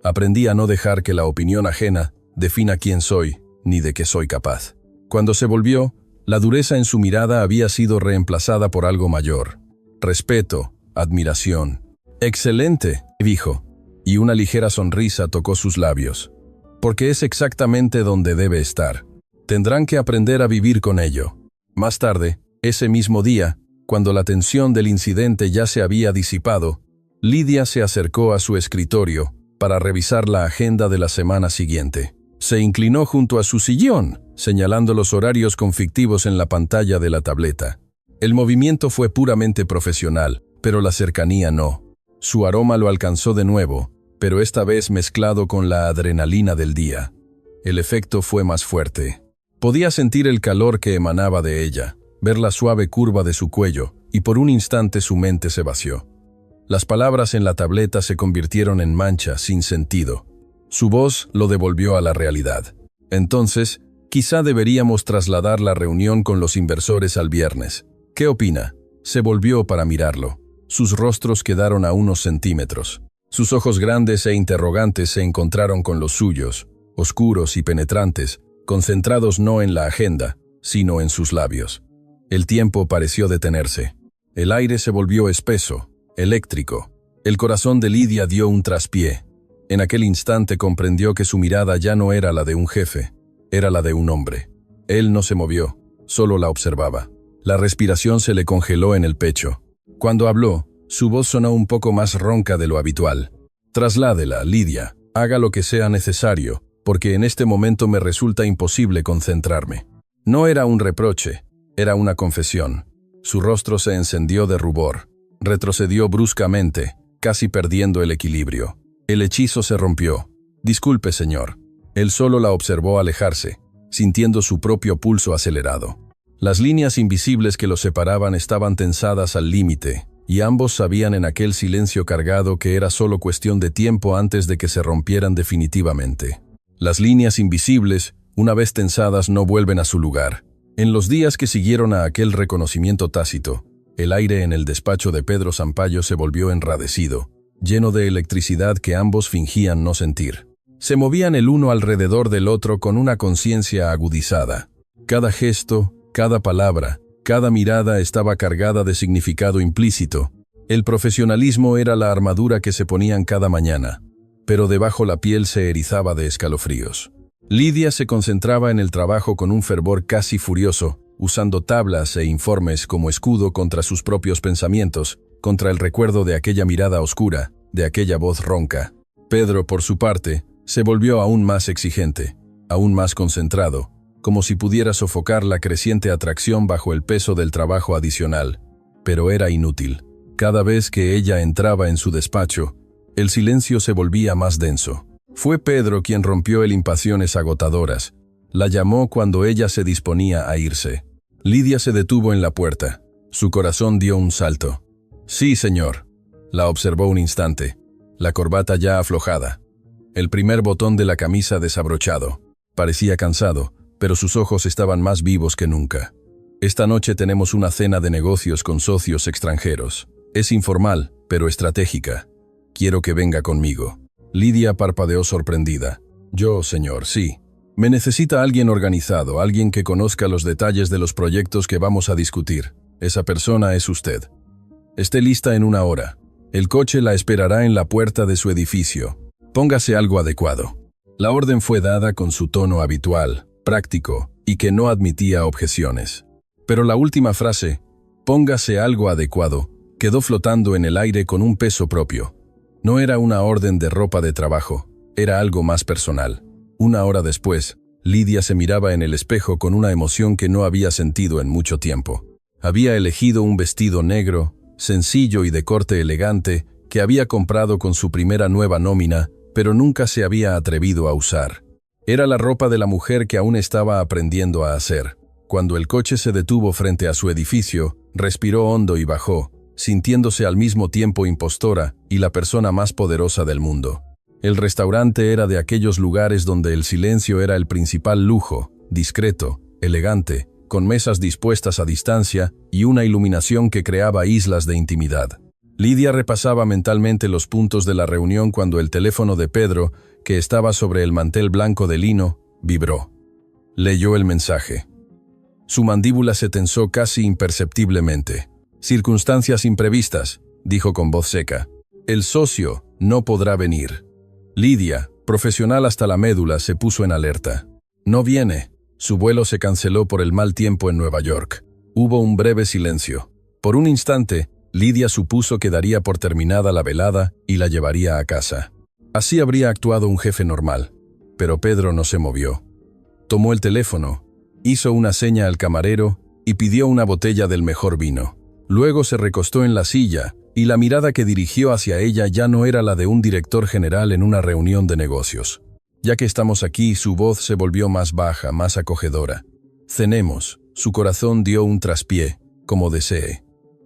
Aprendí a no dejar que la opinión ajena defina quién soy, ni de qué soy capaz». Cuando se volvió, la dureza en su mirada había sido reemplazada por algo mayor. Respeto, admiración. «Excelente», dijo, y una ligera sonrisa tocó sus labios. «Porque es exactamente donde debe estar. Tendrán que aprender a vivir con ello». Más tarde, ese mismo día, cuando la tensión del incidente ya se había disipado, Lidia se acercó a su escritorio para revisar la agenda de la semana siguiente. Se inclinó junto a su sillón, señalando los horarios conflictivos en la pantalla de la tableta. El movimiento fue puramente profesional, pero la cercanía no. Su aroma lo alcanzó de nuevo, pero esta vez mezclado con la adrenalina del día. El efecto fue más fuerte. Podía sentir el calor que emanaba de ella, ver la suave curva de su cuello, y por un instante su mente se vació. Las palabras en la tableta se convirtieron en manchas sin sentido. Su voz lo devolvió a la realidad. «Entonces, quizá deberíamos trasladar la reunión con los inversores al viernes. ¿Qué opina?». Se volvió para mirarlo. Sus rostros quedaron a unos centímetros. Sus ojos grandes e interrogantes se encontraron con los suyos, oscuros y penetrantes, concentrados no en la agenda, sino en sus labios. El tiempo pareció detenerse. El aire se volvió espeso, eléctrico. El corazón de Lidia dio un traspié. En aquel instante comprendió que su mirada ya no era la de un jefe, era la de un hombre. Él no se movió, solo la observaba. La respiración se le congeló en el pecho. Cuando habló, su voz sonó un poco más ronca de lo habitual. «Trasládela, Lidia, haga lo que sea necesario, porque en este momento me resulta imposible concentrarme». No era un reproche, era una confesión. Su rostro se encendió de rubor. Retrocedió bruscamente, casi perdiendo el equilibrio. El hechizo se rompió. «Disculpe, señor». Él solo la observó alejarse, sintiendo su propio pulso acelerado. Las líneas invisibles que los separaban estaban tensadas al límite, y ambos sabían en aquel silencio cargado que era solo cuestión de tiempo antes de que se rompieran definitivamente. Las líneas invisibles, una vez tensadas, no vuelven a su lugar. En los días que siguieron a aquel reconocimiento tácito, el aire en el despacho de Pedro Sampaio se volvió enradecido, lleno de electricidad que ambos fingían no sentir. Se movían el uno alrededor del otro con una conciencia agudizada. Cada gesto, cada palabra, Cada mirada estaba cargada de significado implícito. El profesionalismo era la armadura que se ponían cada mañana, pero debajo la piel se erizaba de escalofríos. Lidia se concentraba en el trabajo con un fervor casi furioso, usando tablas e informes como escudo contra sus propios pensamientos, contra el recuerdo de aquella mirada oscura, de aquella voz ronca. Pedro, por su parte, se volvió aún más exigente, aún más concentrado, como si pudiera sofocar la creciente atracción bajo el peso del trabajo adicional. Pero era inútil. Cada vez que ella entraba en su despacho, el silencio se volvía más denso. Fue Pedro quien rompió el impasiones agotadoras. La llamó cuando ella se disponía a irse. Lidia se detuvo en la puerta. Su corazón dio un salto. «Sí, señor». La observó un instante. La corbata ya aflojada. El primer botón de la camisa desabrochado. Parecía cansado, pero sus ojos estaban más vivos que nunca. «Esta noche tenemos una cena de negocios con socios extranjeros. Es informal, pero estratégica. Quiero que venga conmigo». Lidia parpadeó sorprendida. «Yo, señor, sí. Me necesita alguien organizado, alguien que conozca los detalles de los proyectos que vamos a discutir. Esa persona es usted. Esté lista en 1 hora. El coche la esperará en la puerta de su edificio. Póngase algo adecuado». La orden fue dada con su tono habitual, práctico, y que no admitía objeciones. Pero la última frase, «póngase algo adecuado», quedó flotando en el aire con un peso propio. No era una orden de ropa de trabajo, era algo más personal. 1 hora después, Lidia se miraba en el espejo con una emoción que no había sentido en mucho tiempo. Había elegido un vestido negro, sencillo y de corte elegante, que había comprado con su primera nueva nómina, pero nunca se había atrevido a usar. Era la ropa de la mujer que aún estaba aprendiendo a hacer. Cuando el coche se detuvo frente a su edificio, respiró hondo y bajó, sintiéndose al mismo tiempo impostora y la persona más poderosa del mundo. El restaurante era de aquellos lugares donde el silencio era el principal lujo, discreto, elegante, con mesas dispuestas a distancia y una iluminación que creaba islas de intimidad. Lidia repasaba mentalmente los puntos de la reunión cuando el teléfono de Pedro, que estaba sobre el mantel blanco de lino, vibró. Leyó el mensaje. Su mandíbula se tensó casi imperceptiblemente. «Circunstancias imprevistas», dijo con voz seca. «El socio no podrá venir». Lidia, profesional hasta la médula, se puso en alerta. «No viene». Su vuelo se canceló por el mal tiempo en Nueva York. Hubo un breve silencio. Por un instante, Lidia supuso que daría por terminada la velada y la llevaría a casa. Así habría actuado un jefe normal. Pero Pedro no se movió. Tomó el teléfono, hizo una seña al camarero y pidió una botella del mejor vino. Luego se recostó en la silla, y la mirada que dirigió hacia ella ya no era la de un director general en una reunión de negocios. «Ya que estamos aquí», su voz se volvió más baja, más acogedora. «Cenemos». Su corazón dio un traspié, como desee.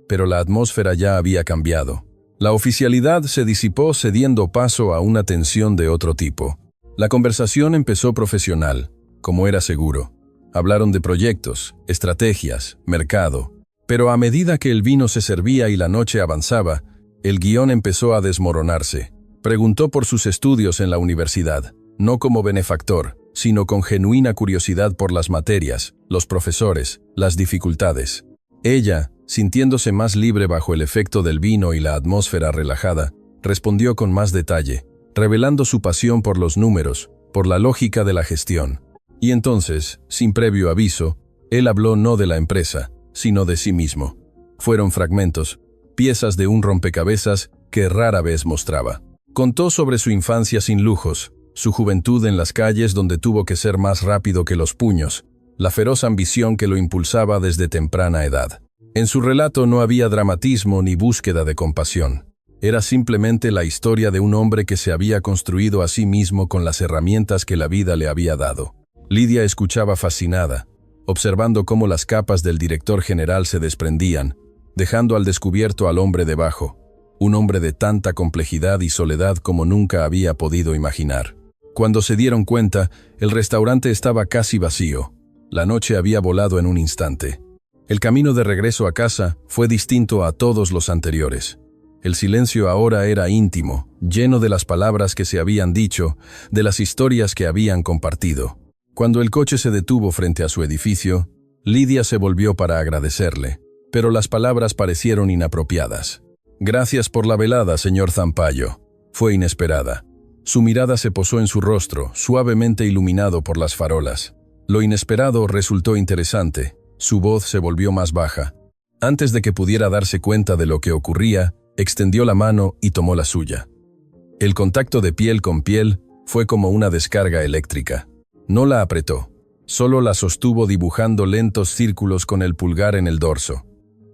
Pero la atmósfera ya había cambiado. La oficialidad se disipó cediendo paso a una tensión de otro tipo. La conversación empezó profesional, como era seguro. Hablaron de proyectos, estrategias, mercado. Pero a medida que el vino se servía y la noche avanzaba, el guión empezó a desmoronarse. Preguntó por sus estudios en la universidad, no como benefactor, sino con genuina curiosidad por las materias, los profesores, las dificultades. Ella, sintiéndose más libre bajo el efecto del vino y la atmósfera relajada, respondió con más detalle, revelando su pasión por los números, por la lógica de la gestión. Y entonces, sin previo aviso, él habló no de la empresa, sino de sí mismo. Fueron fragmentos, piezas de un rompecabezas que rara vez mostraba. Contó sobre su infancia sin lujos, su juventud en las calles donde tuvo que ser más rápido que los puños, la feroz ambición que lo impulsaba desde temprana edad. En su relato no había dramatismo ni búsqueda de compasión. Era simplemente la historia de un hombre que se había construido a sí mismo con las herramientas que la vida le había dado. Lidia escuchaba fascinada, observando cómo las capas del director general se desprendían, dejando al descubierto al hombre debajo, un hombre de tanta complejidad y soledad como nunca había podido imaginar. Cuando se dieron cuenta, el restaurante estaba casi vacío. La noche había volado en un instante. El camino de regreso a casa fue distinto a todos los anteriores. El silencio ahora era íntimo, lleno de las palabras que se habían dicho, de las historias que habían compartido. Cuando el coche se detuvo frente a su edificio, Lidia se volvió para agradecerle, pero las palabras parecieron inapropiadas. «Gracias por la velada, señor Zampayo». Fue inesperada. Su mirada se posó en su rostro, suavemente iluminado por las farolas. Lo inesperado resultó interesante. Su voz se volvió más baja. Antes de que pudiera darse cuenta de lo que ocurría, extendió la mano y tomó la suya. El contacto de piel con piel fue como una descarga eléctrica. No la apretó, solo la sostuvo dibujando lentos círculos con el pulgar en el dorso.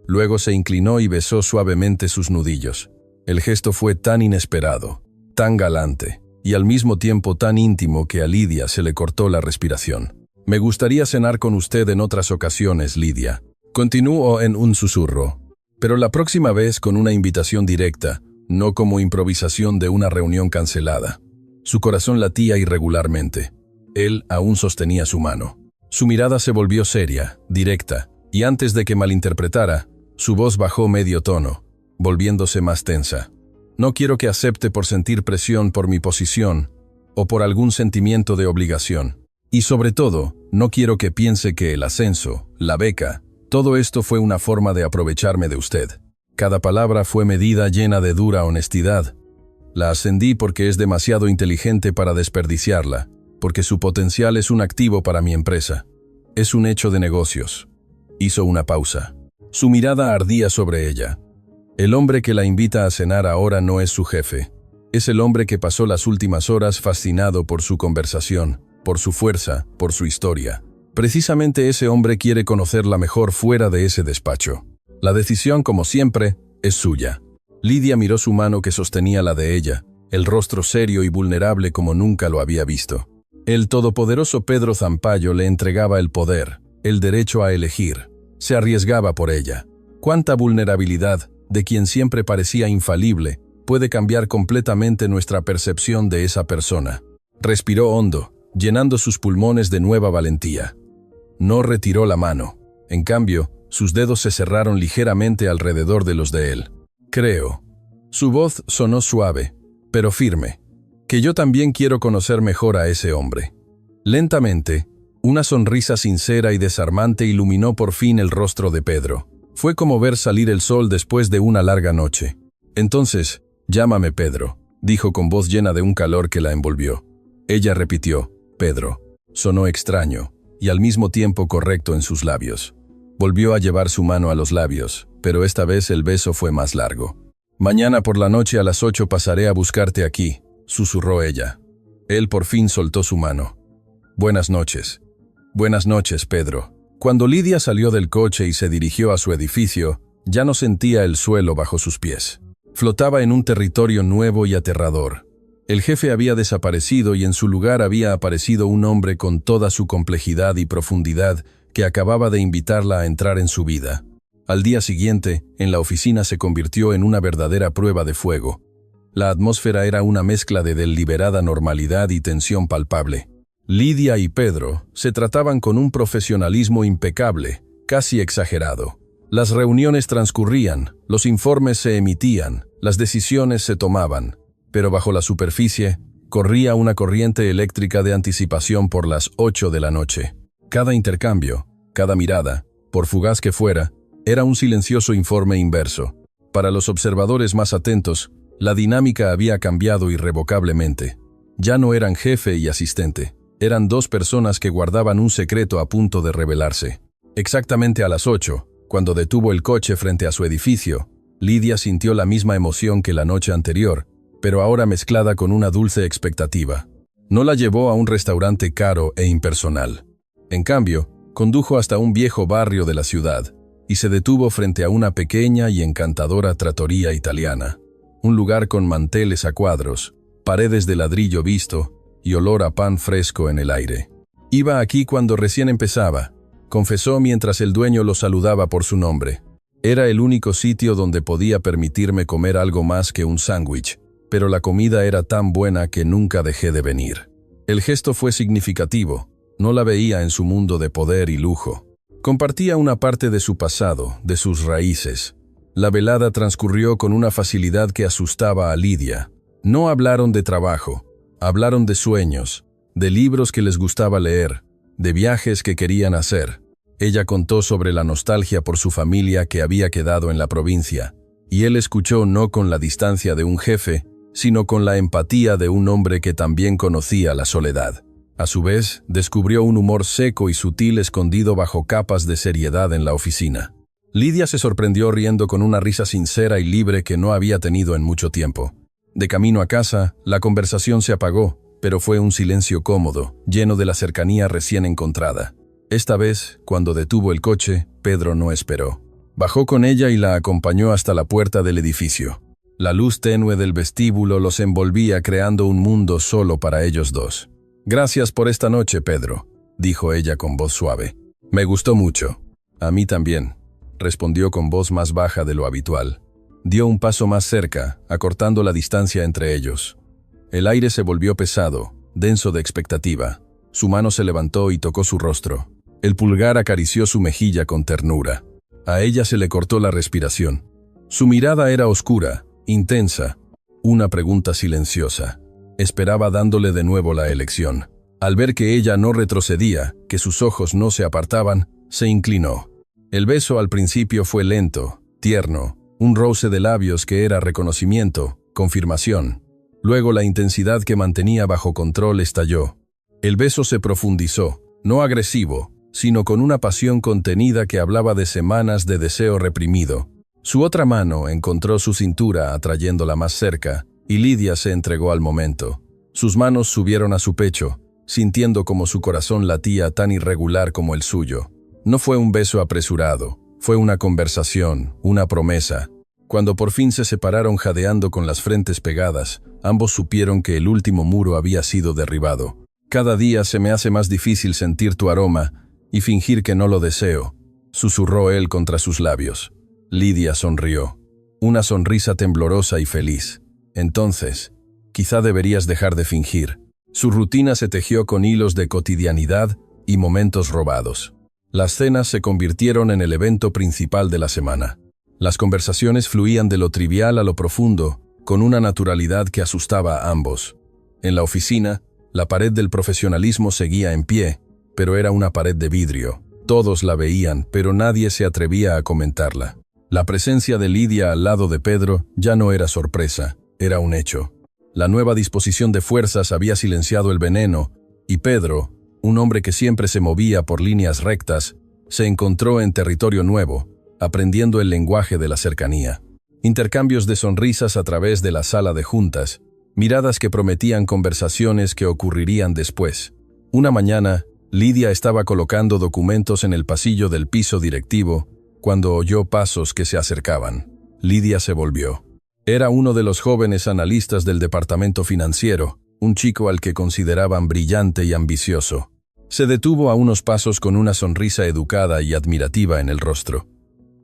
Luego se inclinó y besó suavemente sus nudillos. El gesto fue tan inesperado, tan galante, y al mismo tiempo tan íntimo que a Lidia se le cortó la respiración. «Me gustaría cenar con usted en otras ocasiones, Lidia», continuó en un susurro, «pero la próxima vez con una invitación directa, no como improvisación de una reunión cancelada». Su corazón latía irregularmente. Él aún sostenía su mano. Su mirada se volvió seria, directa, y antes de que malinterpretara, su voz bajó medio tono, volviéndose más tensa. «No quiero que acepte por sentir presión por mi posición o por algún sentimiento de obligación. Y sobre todo, no quiero que piense que el ascenso, la beca, todo esto fue una forma de aprovecharme de usted». Cada palabra fue medida, llena de dura honestidad. «La ascendí porque es demasiado inteligente para desperdiciarla, porque su potencial es un activo para mi empresa. Es un hecho de negocios». Hizo una pausa. Su mirada ardía sobre ella. «El hombre que la invita a cenar ahora no es su jefe. Es el hombre que pasó las últimas horas fascinado por su conversación, por su fuerza, por su historia. Precisamente ese hombre quiere conocerla mejor fuera de ese despacho. La decisión, como siempre, es suya». Lidia miró su mano que sostenía la de ella, el rostro serio y vulnerable como nunca lo había visto. El todopoderoso Pedro Zampayo le entregaba el poder, el derecho a elegir. Se arriesgaba por ella. Cuánta vulnerabilidad, de quien siempre parecía infalible, puede cambiar completamente nuestra percepción de esa persona. Respiró hondo, llenando sus pulmones de nueva valentía. No retiró la mano. En cambio, sus dedos se cerraron ligeramente alrededor de los de él. «Creo». Su voz sonó suave, pero firme. «Que yo también quiero conocer mejor a ese hombre». Lentamente, una sonrisa sincera y desarmante iluminó por fin el rostro de Pedro. Fue como ver salir el sol después de una larga noche. «Entonces, llámame Pedro», dijo con voz llena de un calor que la envolvió. Ella repitió, «Pedro». Sonó extraño, y al mismo tiempo correcto en sus labios. Volvió a llevar su mano a los labios, pero esta vez el beso fue más largo. «Mañana por la noche a las 8 pasaré a buscarte aquí», susurró ella. Él por fin soltó su mano. «Buenas noches». «Buenas noches, Pedro». Cuando Lidia salió del coche y se dirigió a su edificio, ya no sentía el suelo bajo sus pies. Flotaba en un territorio nuevo y aterrador. El jefe había desaparecido y en su lugar había aparecido un hombre con toda su complejidad y profundidad que acababa de invitarla a entrar en su vida. Al día siguiente, en la oficina se convirtió en una verdadera prueba de fuego. La atmósfera era una mezcla de deliberada normalidad y tensión palpable. Lidia y Pedro se trataban con un profesionalismo impecable, casi exagerado. Las reuniones transcurrían, los informes se emitían, las decisiones se tomaban, pero bajo la superficie corría una corriente eléctrica de anticipación por las 8 de la noche. Cada intercambio, cada mirada, por fugaz que fuera, era un silencioso informe inverso. Para los observadores más atentos, la dinámica había cambiado irrevocablemente. Ya no eran jefe y asistente. Eran dos personas que guardaban un secreto a punto de revelarse. Exactamente a las 8, cuando detuvo el coche frente a su edificio, Lidia sintió la misma emoción que la noche anterior, pero ahora mezclada con una dulce expectativa. No la llevó a un restaurante caro e impersonal. En cambio, condujo hasta un viejo barrio de la ciudad y se detuvo frente a una pequeña y encantadora trattoria italiana. Un lugar con manteles a cuadros, paredes de ladrillo visto y olor a pan fresco en el aire. «Iba aquí cuando recién empezaba», confesó mientras el dueño lo saludaba por su nombre. «Era el único sitio donde podía permitirme comer algo más que un sándwich, pero la comida era tan buena que nunca dejé de venir». El gesto fue significativo. No la veía en su mundo de poder y lujo. Compartía una parte de su pasado, de sus raíces. La velada transcurrió con una facilidad que asustaba a Lidia. No hablaron de trabajo. Hablaron de sueños, de libros que les gustaba leer, de viajes que querían hacer. Ella contó sobre la nostalgia por su familia que había quedado en la provincia, y él escuchó no con la distancia de un jefe, sino con la empatía de un hombre que también conocía la soledad. A su vez, descubrió un humor seco y sutil escondido bajo capas de seriedad en la oficina. Lidia se sorprendió riendo con una risa sincera y libre que no había tenido en mucho tiempo. De camino a casa, la conversación se apagó, pero fue un silencio cómodo, lleno de la cercanía recién encontrada. Esta vez, cuando detuvo el coche, Pedro no esperó. Bajó con ella y la acompañó hasta la puerta del edificio. La luz tenue del vestíbulo los envolvía creando un mundo solo para ellos dos. «Gracias por esta noche, Pedro», dijo ella con voz suave. «Me gustó mucho». «A mí también», respondió con voz más baja de lo habitual. Dio un paso más cerca, acortando la distancia entre ellos. El aire se volvió pesado, denso de expectativa. Su mano se levantó y tocó su rostro. El pulgar acarició su mejilla con ternura. A ella se le cortó la respiración. Su mirada era oscura, intensa. Una pregunta silenciosa. Esperaba dándole de nuevo la elección. Al ver que ella no retrocedía, que sus ojos no se apartaban, se inclinó. El beso al principio fue lento, tierno, un roce de labios que era reconocimiento, confirmación. Luego la intensidad que mantenía bajo control estalló. El beso se profundizó, no agresivo, sino con una pasión contenida que hablaba de semanas de deseo reprimido. Su otra mano encontró su cintura atrayéndola más cerca, y Lidia se entregó al momento. Sus manos subieron a su pecho, sintiendo como su corazón latía tan irregular como el suyo. No fue un beso apresurado, fue una conversación, una promesa. Cuando por fin se separaron jadeando con las frentes pegadas, ambos supieron que el último muro había sido derribado. «Cada día se me hace más difícil sentir tu aroma y fingir que no lo deseo», susurró él contra sus labios. Lidia sonrió, una sonrisa temblorosa y feliz. «Entonces, quizá deberías dejar de fingir». Su rutina se tejió con hilos de cotidianidad y momentos robados. Las cenas se convirtieron en el evento principal de la semana. Las conversaciones fluían de lo trivial a lo profundo, con una naturalidad que asustaba a ambos. En la oficina, la pared del profesionalismo seguía en pie, pero era una pared de vidrio. Todos la veían, pero nadie se atrevía a comentarla. La presencia de Lidia al lado de Pedro ya no era sorpresa, era un hecho. La nueva disposición de fuerzas había silenciado el veneno, y Pedro, un hombre que siempre se movía por líneas rectas, se encontró en territorio nuevo, aprendiendo el lenguaje de la cercanía. Intercambios de sonrisas a través de la sala de juntas, miradas que prometían conversaciones que ocurrirían después. Una mañana, Lidia estaba colocando documentos en el pasillo del piso directivo cuando oyó pasos que se acercaban. Lidia se volvió. Era uno de los jóvenes analistas del departamento financiero, un chico al que consideraban brillante y ambicioso. Se detuvo a unos pasos con una sonrisa educada y admirativa en el rostro.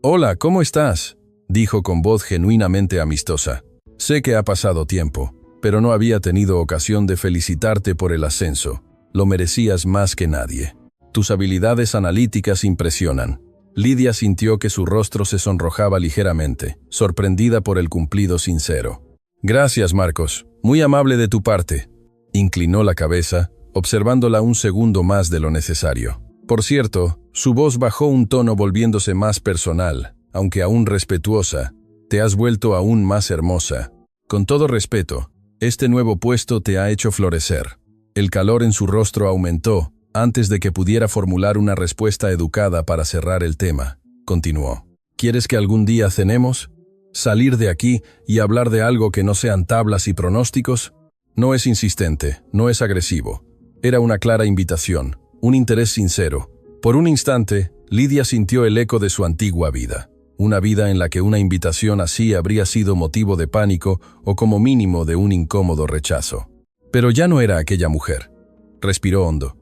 «Hola, ¿cómo estás?», dijo con voz genuinamente amistosa. «Sé que ha pasado tiempo, pero no había tenido ocasión de felicitarte por el ascenso. Lo merecías más que nadie. Tus habilidades analíticas impresionan». Lidia sintió que su rostro se sonrojaba ligeramente, sorprendida por el cumplido sincero. «Gracias, Marcos. Muy amable de tu parte». Inclinó la cabeza, observándola un segundo más de lo necesario. Por cierto, su voz bajó un tono volviéndose más personal, aunque aún respetuosa. «Te has vuelto aún más hermosa. Con todo respeto, este nuevo puesto te ha hecho florecer». El calor en su rostro aumentó, antes de que pudiera formular una respuesta educada para cerrar el tema. Continuó. «¿Quieres que algún día cenemos? ¿Salir de aquí y hablar de algo que no sean tablas y pronósticos?» No es insistente, no es agresivo. Era una clara invitación, un interés sincero. Por un instante, Lidia sintió el eco de su antigua vida. Una vida en la que una invitación así habría sido motivo de pánico o como mínimo de un incómodo rechazo. Pero ya no era aquella mujer. Respiró hondo.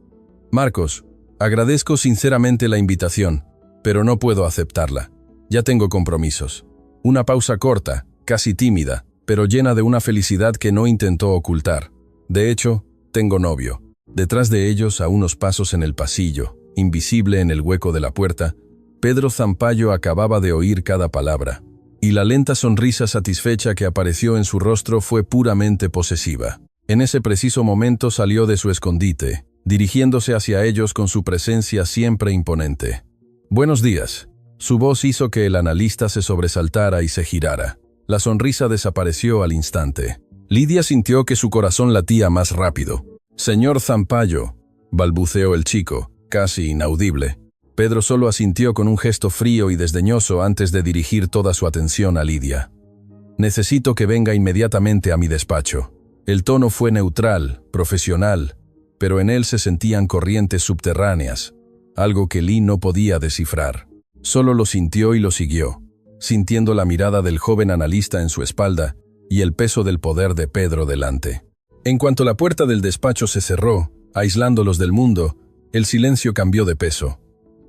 «Marcos, agradezco sinceramente la invitación, pero no puedo aceptarla. Ya tengo compromisos». Una pausa corta, casi tímida, pero llena de una felicidad que no intentó ocultar. «De hecho, tengo novio». Detrás de ellos, a unos pasos en el pasillo, invisible en el hueco de la puerta, Pedro Zampayo acababa de oír cada palabra, y la lenta sonrisa satisfecha que apareció en su rostro fue puramente posesiva. En ese preciso momento salió de su escondite, dirigiéndose hacia ellos con su presencia siempre imponente. Buenos días. Su voz hizo que el analista se sobresaltara y se girara. La sonrisa desapareció al instante. Lidia sintió que su corazón latía más rápido. Señor Zampayo, balbuceó el chico, casi inaudible. Pedro solo asintió con un gesto frío y desdeñoso antes de dirigir toda su atención a Lidia. Necesito que venga inmediatamente a mi despacho. El tono fue neutral, profesional, pero en él se sentían corrientes subterráneas, algo que Lee no podía descifrar. Solo lo sintió y lo siguió, sintiendo la mirada del joven analista en su espalda y el peso del poder de Pedro delante. En cuanto la puerta del despacho se cerró, aislándolos del mundo, el silencio cambió de peso.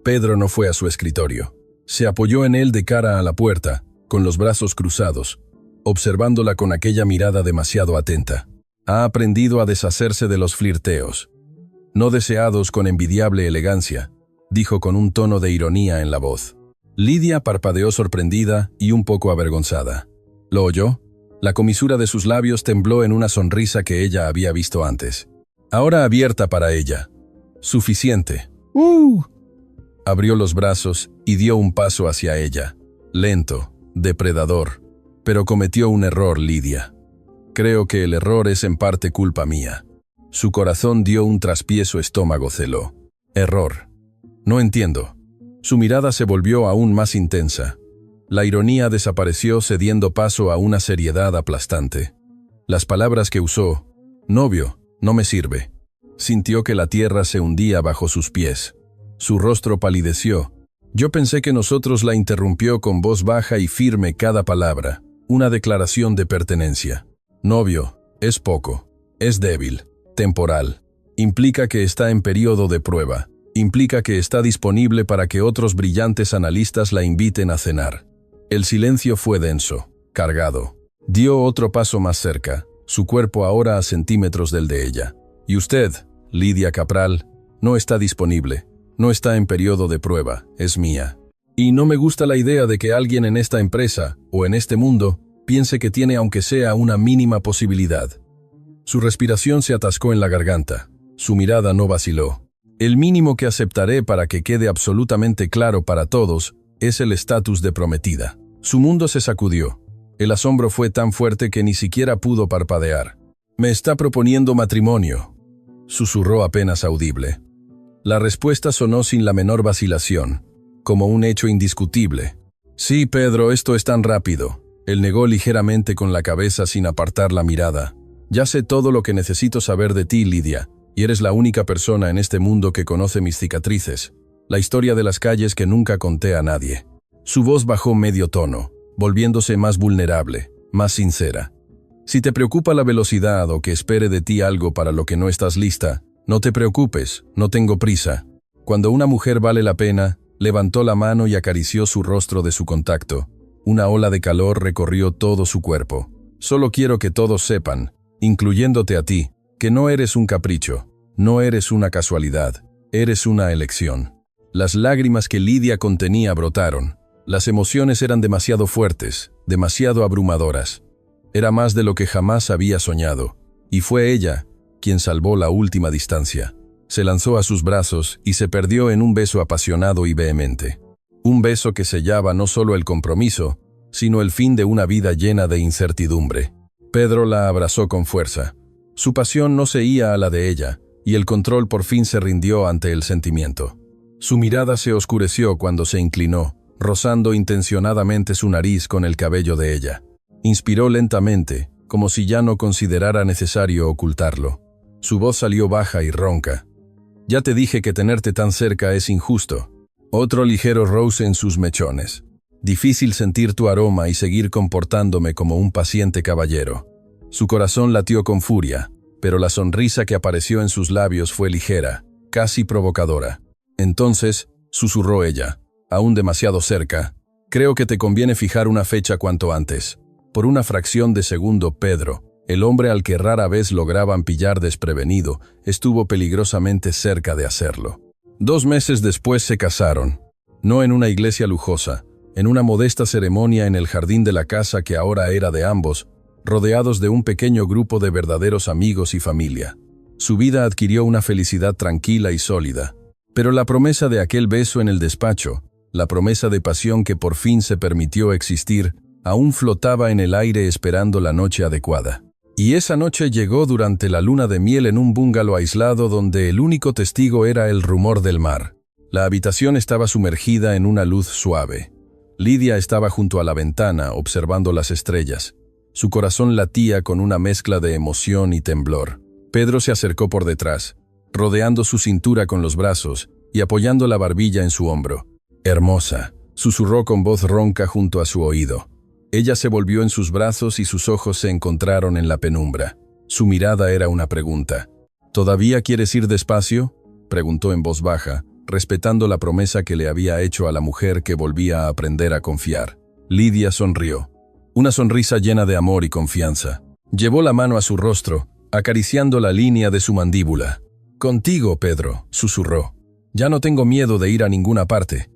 Pedro no fue a su escritorio. Se apoyó en él de cara a la puerta, con los brazos cruzados, observándola con aquella mirada demasiado atenta. Ha aprendido a deshacerse de los flirteos, no deseados con envidiable elegancia, dijo con un tono de ironía en la voz. Lidia parpadeó sorprendida y un poco avergonzada. ¿Lo oyó? La comisura de sus labios tembló en una sonrisa que ella había visto antes. Ahora abierta para ella. Suficiente. Abrió los brazos y dio un paso hacia ella. Lento, depredador. Pero cometió un error, Lidia. Creo que el error es en parte culpa mía. Su corazón dio un traspié, su estómago celó. Error. No entiendo. Su mirada se volvió aún más intensa. La ironía desapareció cediendo paso a una seriedad aplastante. Las palabras que usó, novio, no me sirve. Sintió que la tierra se hundía bajo sus pies. Su rostro palideció. Yo pensé que nosotros, la interrumpió con voz baja y firme cada palabra, una declaración de pertenencia. Novio, es poco, es débil, temporal. Implica que está en periodo de prueba. Implica que está disponible para que otros brillantes analistas la inviten a cenar. El silencio fue denso, cargado. Dio otro paso más cerca, su cuerpo ahora a centímetros del de ella. Y usted, Lidia Capral, no está disponible, no está en periodo de prueba, es mía. Y no me gusta la idea de que alguien en esta empresa, o en este mundo, piense que tiene aunque sea una mínima posibilidad. Su respiración se atascó en la garganta, su mirada no vaciló. El mínimo que aceptaré para que quede absolutamente claro para todos es el estatus de prometida. Su mundo se sacudió. El asombro fue tan fuerte que ni siquiera pudo parpadear. «Me está proponiendo matrimonio», susurró apenas audible. La respuesta sonó sin la menor vacilación, como un hecho indiscutible. «Sí, Pedro, esto es tan rápido». Él negó ligeramente con la cabeza sin apartar la mirada. «Ya sé todo lo que necesito saber de ti, Lidia, y eres la única persona en este mundo que conoce mis cicatrices, la historia de las calles que nunca conté a nadie». Su voz bajó medio tono, volviéndose más vulnerable, más sincera. «Si te preocupa la velocidad o que espere de ti algo para lo que no estás lista, no te preocupes, no tengo prisa». Cuando una mujer vale la pena, levantó la mano y acarició su rostro de su contacto. Una ola de calor recorrió todo su cuerpo. «Solo quiero que todos sepan, incluyéndote a ti, que no eres un capricho, no eres una casualidad, eres una elección». Las lágrimas que Lidia contenía brotaron. Las emociones eran demasiado fuertes, demasiado abrumadoras. Era más de lo que jamás había soñado, y fue ella quien salvó la última distancia. Se lanzó a sus brazos y se perdió en un beso apasionado y vehemente. Un beso que sellaba no solo el compromiso, sino el fin de una vida llena de incertidumbre. Pedro la abrazó con fuerza. Su pasión no ceía a la de ella, y el control por fin se rindió ante el sentimiento. Su mirada se oscureció cuando se inclinó, rozando intencionadamente su nariz con el cabello de ella. Inspiró lentamente, como si ya no considerara necesario ocultarlo. Su voz salió baja y ronca. «Ya te dije que tenerte tan cerca es injusto». Otro ligero roce en sus mechones. «Difícil sentir tu aroma y seguir comportándome como un paciente caballero». Su corazón latió con furia, pero la sonrisa que apareció en sus labios fue ligera, casi provocadora. Entonces, susurró ella, aún demasiado cerca, «Creo que te conviene fijar una fecha cuanto antes». Por una fracción de segundo, Pedro, el hombre al que rara vez lograban pillar desprevenido, estuvo peligrosamente cerca de hacerlo. 2 meses después se casaron, no en una iglesia lujosa, en una modesta ceremonia en el jardín de la casa que ahora era de ambos, rodeados de un pequeño grupo de verdaderos amigos y familia. Su vida adquirió una felicidad tranquila y sólida, pero la promesa de aquel beso en el despacho, La promesa de pasión que por fin se permitió existir aún flotaba en el aire esperando la noche adecuada. Y esa noche llegó durante la luna de miel en un bungalow aislado donde el único testigo era el rumor del mar. La habitación estaba sumergida en una luz suave. Lidia estaba junto a la ventana observando las estrellas. Su corazón latía con una mezcla de emoción y temblor. Pedro se acercó por detrás, rodeando su cintura con los brazos y apoyando la barbilla en su hombro. «Hermosa», susurró con voz ronca junto a su oído. Ella se volvió en sus brazos y sus ojos se encontraron en la penumbra. Su mirada era una pregunta. «¿Todavía quieres ir despacio?», preguntó en voz baja, respetando la promesa que le había hecho a la mujer que volvía a aprender a confiar. Lidia sonrió. Una sonrisa llena de amor y confianza. Llevó la mano a su rostro, acariciando la línea de su mandíbula. «Contigo, Pedro», susurró. «Ya no tengo miedo de ir a ninguna parte».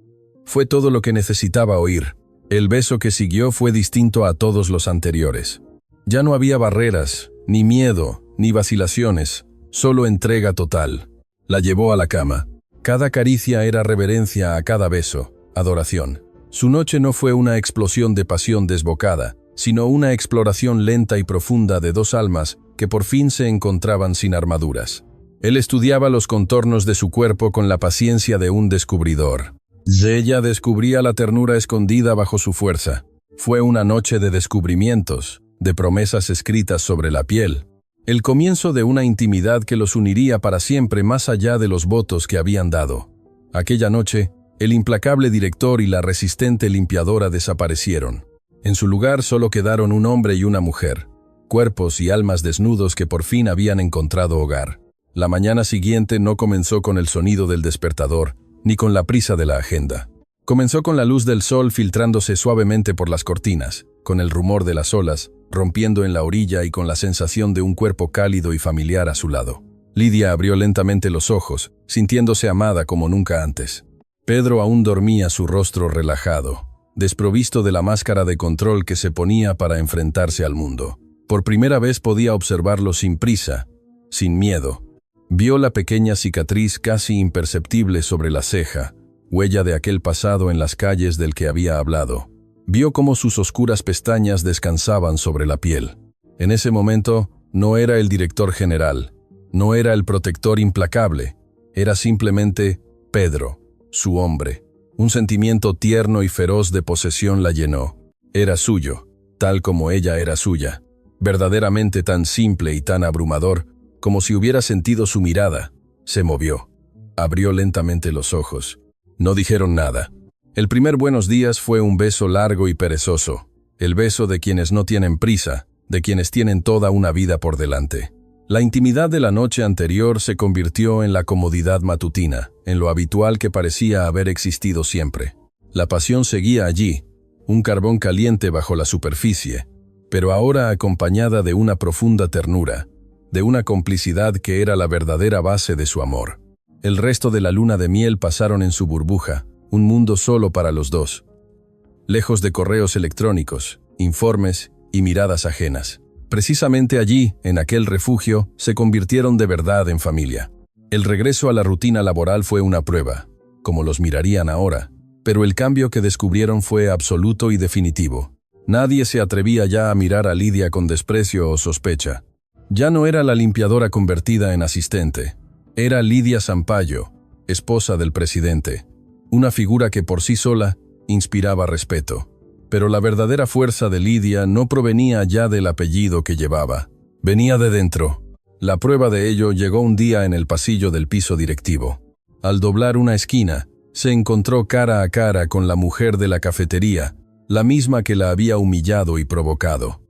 Fue todo lo que necesitaba oír. El beso que siguió fue distinto a todos los anteriores. Ya no había barreras, ni miedo, ni vacilaciones, solo entrega total. La llevó a la cama. Cada caricia era reverencia a cada beso, adoración. Su noche no fue una explosión de pasión desbocada, sino una exploración lenta y profunda de dos almas que por fin se encontraban sin armaduras. Él estudiaba los contornos de su cuerpo con la paciencia de un descubridor. Ella descubría la ternura escondida bajo su fuerza. Fue una noche de descubrimientos, de promesas escritas sobre la piel. El comienzo de una intimidad que los uniría para siempre más allá de los votos que habían dado. Aquella noche, el implacable director y la resistente limpiadora desaparecieron. En su lugar solo quedaron un hombre y una mujer, cuerpos y almas desnudos que por fin habían encontrado hogar. La mañana siguiente no comenzó con el sonido del despertador, ni con la prisa de la agenda. Comenzó con la luz del sol filtrándose suavemente por las cortinas, con el rumor de las olas, rompiendo en la orilla y con la sensación de un cuerpo cálido y familiar a su lado. Lidia abrió lentamente los ojos, sintiéndose amada como nunca antes. Pedro aún dormía, su rostro relajado, desprovisto de la máscara de control que se ponía para enfrentarse al mundo. Por primera vez podía observarlo sin prisa, sin miedo. Vio la pequeña cicatriz casi imperceptible sobre la ceja, huella de aquel pasado en las calles del que había hablado. Vio cómo sus oscuras pestañas descansaban sobre la piel. En ese momento, no era el director general, no era el protector implacable, era simplemente Pedro, su hombre. Un sentimiento tierno y feroz de posesión la llenó. Era suyo, tal como ella era suya. Verdaderamente tan simple y tan abrumador, como si hubiera sentido su mirada. Se movió. Abrió lentamente los ojos. No dijeron nada. El primer buenos días fue un beso largo y perezoso. El beso de quienes no tienen prisa, de quienes tienen toda una vida por delante. La intimidad de la noche anterior se convirtió en la comodidad matutina, en lo habitual que parecía haber existido siempre. La pasión seguía allí, un carbón caliente bajo la superficie, pero ahora acompañada de una profunda ternura, de una complicidad que era la verdadera base de su amor. El resto de la luna de miel pasaron en su burbuja, un mundo solo para los dos. Lejos de correos electrónicos, informes y miradas ajenas. Precisamente allí, en aquel refugio, se convirtieron de verdad en familia. El regreso a la rutina laboral fue una prueba, como los mirarían ahora, pero el cambio que descubrieron fue absoluto y definitivo. Nadie se atrevía ya a mirar a Lidia con desprecio o sospecha. Ya no era la limpiadora convertida en asistente. Era Lidia Sampaio, esposa del presidente. Una figura que por sí sola inspiraba respeto. Pero la verdadera fuerza de Lidia no provenía ya del apellido que llevaba. Venía de dentro. La prueba de ello llegó un día en el pasillo del piso directivo. Al doblar una esquina, se encontró cara a cara con la mujer de la cafetería, la misma que la había humillado y provocado.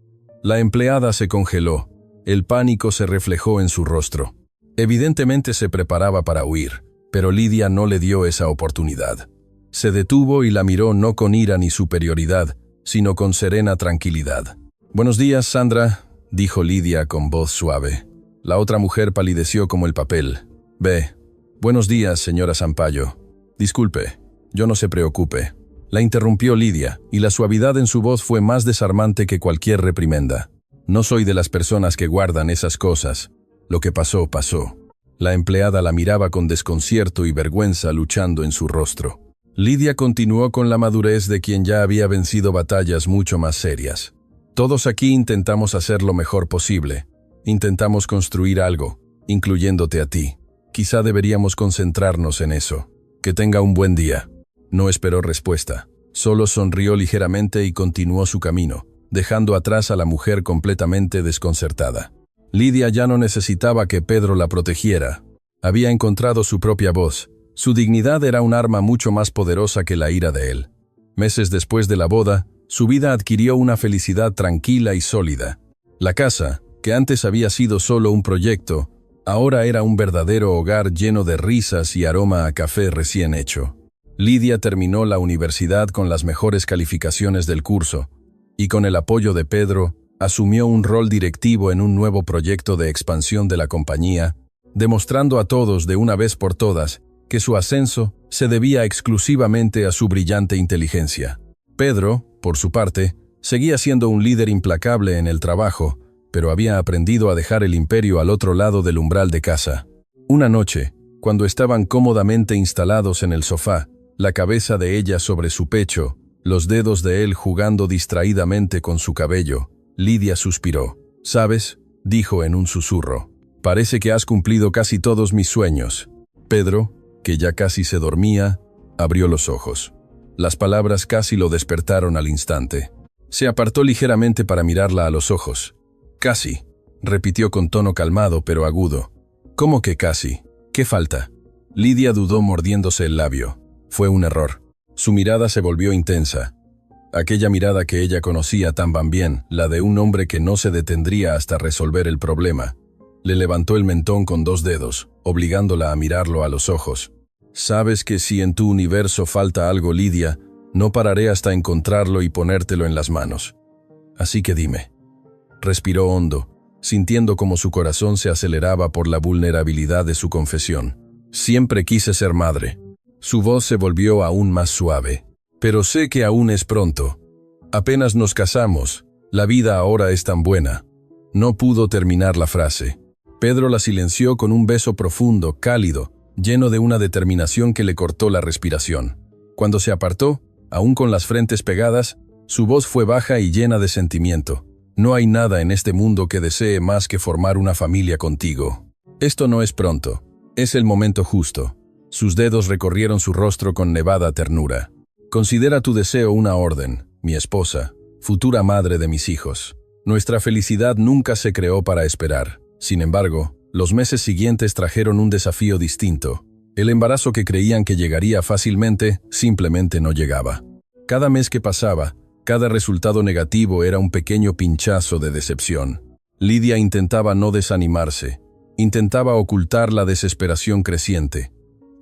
La empleada se congeló. El pánico se reflejó en su rostro. Evidentemente se preparaba para huir, pero Lidia no le dio esa oportunidad. Se detuvo y la miró no con ira ni superioridad, sino con serena tranquilidad. «Buenos días, Sandra», dijo Lidia con voz suave. La otra mujer palideció como el papel. «Ve. Buenos días, señora Sampaio. Disculpe, yo no se preocupe». La interrumpió Lidia, y la suavidad en su voz fue más desarmante que cualquier reprimenda. «No soy de las personas que guardan esas cosas. Lo que pasó, pasó». La empleada la miraba con desconcierto y vergüenza luchando en su rostro. Lidia continuó con la madurez de quien ya había vencido batallas mucho más serias. Todos aquí intentamos hacer lo mejor posible. Intentamos construir algo, incluyéndote a ti. Quizá deberíamos concentrarnos en eso. Que tenga un buen día. No esperó respuesta. Solo sonrió ligeramente y continuó su camino, dejando atrás a la mujer completamente desconcertada. Lidia ya no necesitaba que Pedro la protegiera. Había encontrado su propia voz. Su dignidad era un arma mucho más poderosa que la ira de él. Meses después de la boda, su vida adquirió una felicidad tranquila y sólida. La casa, que antes había sido solo un proyecto, ahora era un verdadero hogar lleno de risas y aroma a café recién hecho. Lidia terminó la universidad con las mejores calificaciones del curso, y con el apoyo de Pedro, asumió un rol directivo en un nuevo proyecto de expansión de la compañía, demostrando a todos de una vez por todas que su ascenso se debía exclusivamente a su brillante inteligencia. Pedro, por su parte, seguía siendo un líder implacable en el trabajo, pero había aprendido a dejar el imperio al otro lado del umbral de casa. Una noche, cuando estaban cómodamente instalados en el sofá, la cabeza de ella sobre su pecho, los dedos de él jugando distraídamente con su cabello, Lidia suspiró. «¿Sabes?», dijo en un susurro. «Parece que has cumplido casi todos mis sueños». Pedro, que ya casi se dormía, abrió los ojos. Las palabras casi lo despertaron al instante. Se apartó ligeramente para mirarla a los ojos. «Casi», repitió con tono calmado pero agudo. «¿Cómo que casi? ¿Qué falta?». Lidia dudó mordiéndose el labio. Fue un error. Su mirada se volvió intensa. Aquella mirada que ella conocía tan bien, la de un hombre que no se detendría hasta resolver el problema. Le levantó el mentón con 2 dedos, obligándola a mirarlo a los ojos. «Sabes que si en tu universo falta algo, Lidia, no pararé hasta encontrarlo y ponértelo en las manos. Así que dime». Respiró hondo, sintiendo como su corazón se aceleraba por la vulnerabilidad de su confesión. «Siempre quise ser madre». Su voz se volvió aún más suave. «Pero sé que aún es pronto. Apenas nos casamos. La vida ahora es tan buena». No pudo terminar la frase. Pedro la silenció con un beso profundo, cálido, lleno de una determinación que le cortó la respiración. Cuando se apartó, aún con las frentes pegadas, su voz fue baja y llena de sentimiento. «No hay nada en este mundo que desee más que formar una familia contigo. Esto no es pronto. Es el momento justo». Sus dedos recorrieron su rostro con nevada ternura. «Considera tu deseo una orden, mi esposa, futura madre de mis hijos. Nuestra felicidad nunca se creó para esperar. Sin embargo, los meses siguientes trajeron un desafío distinto. El embarazo que creían que llegaría fácilmente, simplemente no llegaba. Cada mes que pasaba, cada resultado negativo era un pequeño pinchazo de decepción. Lidia intentaba no desanimarse, intentaba ocultar la desesperación creciente,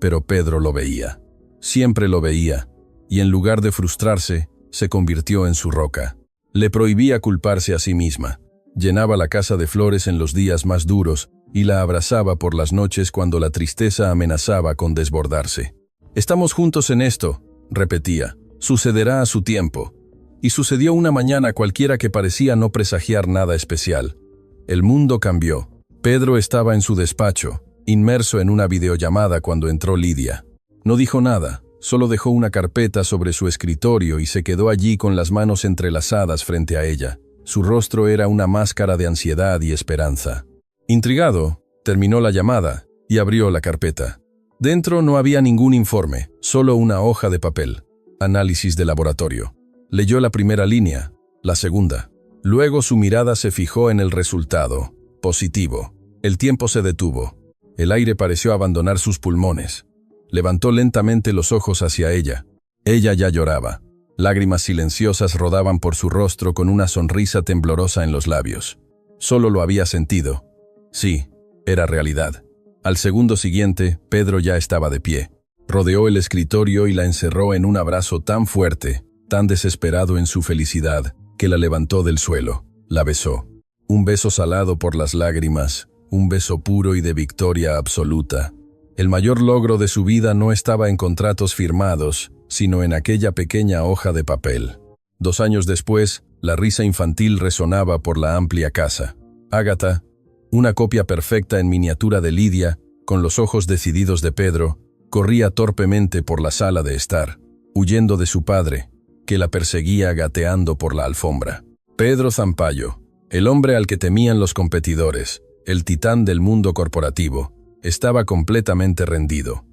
pero Pedro lo veía. Siempre lo veía, y en lugar de frustrarse, se convirtió en su roca. Le prohibía culparse a sí misma. Llenaba la casa de flores en los días más duros y la abrazaba por las noches cuando la tristeza amenazaba con desbordarse. «Estamos juntos en esto», repetía. «Sucederá a su tiempo». Y sucedió una mañana cualquiera que parecía no presagiar nada especial. El mundo cambió. Pedro estaba en su despacho, inmerso en una videollamada cuando entró Lidia. No dijo nada, solo dejó una carpeta sobre su escritorio y se quedó allí con las manos entrelazadas frente a ella. Su rostro era una máscara de ansiedad y esperanza. Intrigado, terminó la llamada y abrió la carpeta. Dentro no había ningún informe, solo una hoja de papel. Análisis de laboratorio. Leyó la primera línea, la segunda. Luego su mirada se fijó en el resultado. Positivo. El tiempo se detuvo. El aire pareció abandonar sus pulmones. Levantó lentamente los ojos hacia ella. Ella ya lloraba. Lágrimas silenciosas rodaban por su rostro con una sonrisa temblorosa en los labios. Solo lo había sentido. Sí, era realidad. Al segundo siguiente, Pedro ya estaba de pie. Rodeó el escritorio y la encerró en un abrazo tan fuerte, tan desesperado en su felicidad, que la levantó del suelo. La besó. Un beso salado por las lágrimas, un beso puro y de victoria absoluta. El mayor logro de su vida no estaba en contratos firmados, sino en aquella pequeña hoja de papel. 2 años después, la risa infantil resonaba por la amplia casa. Ágata, una copia perfecta en miniatura de Lidia, con los ojos decididos de Pedro, corría torpemente por la sala de estar. huyendo de su padre, que la perseguía gateando por la alfombra. Pedro Zampayo, el hombre al que temían los competidores, el titán del mundo corporativo, estaba completamente rendido.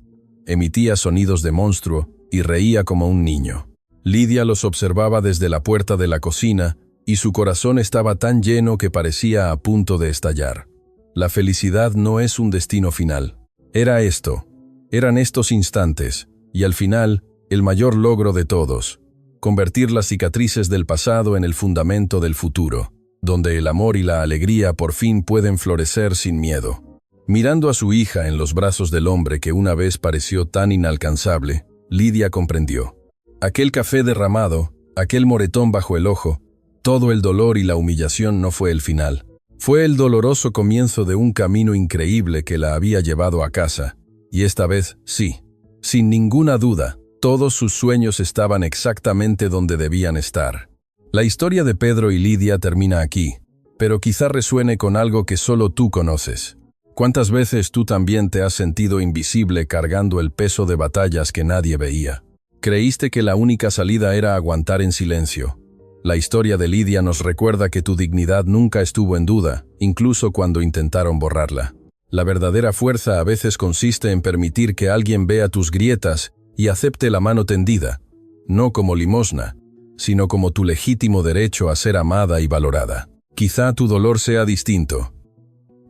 Emitía sonidos de monstruo y reía como un niño. Lidia los observaba desde la puerta de la cocina y su corazón estaba tan lleno que parecía a punto de estallar. La felicidad no es un destino final. Eran estos instantes, y al final, el mayor logro de todos, convertir las cicatrices del pasado en el fundamento del futuro, donde el amor y la alegría por fin pueden florecer sin miedo. Mirando a su hija en los brazos del hombre que una vez pareció tan inalcanzable, Lidia comprendió. Aquel café derramado, aquel moretón bajo el ojo, todo el dolor y la humillación no fue el final. Fue el doloroso comienzo de un camino increíble que la había llevado a casa, y esta vez, sí, sin ninguna duda, todos sus sueños estaban exactamente donde debían estar. La historia de Pedro y Lidia termina aquí, pero quizá resuene con algo que solo tú conoces. ¿Cuántas veces tú también te has sentido invisible cargando el peso de batallas que nadie veía? Creíste que la única salida era aguantar en silencio. La historia de Lidia nos recuerda que tu dignidad nunca estuvo en duda, incluso cuando intentaron borrarla. La verdadera fuerza a veces consiste en permitir que alguien vea tus grietas y acepte la mano tendida, no como limosna, sino como tu legítimo derecho a ser amada y valorada. Quizá tu dolor sea distinto.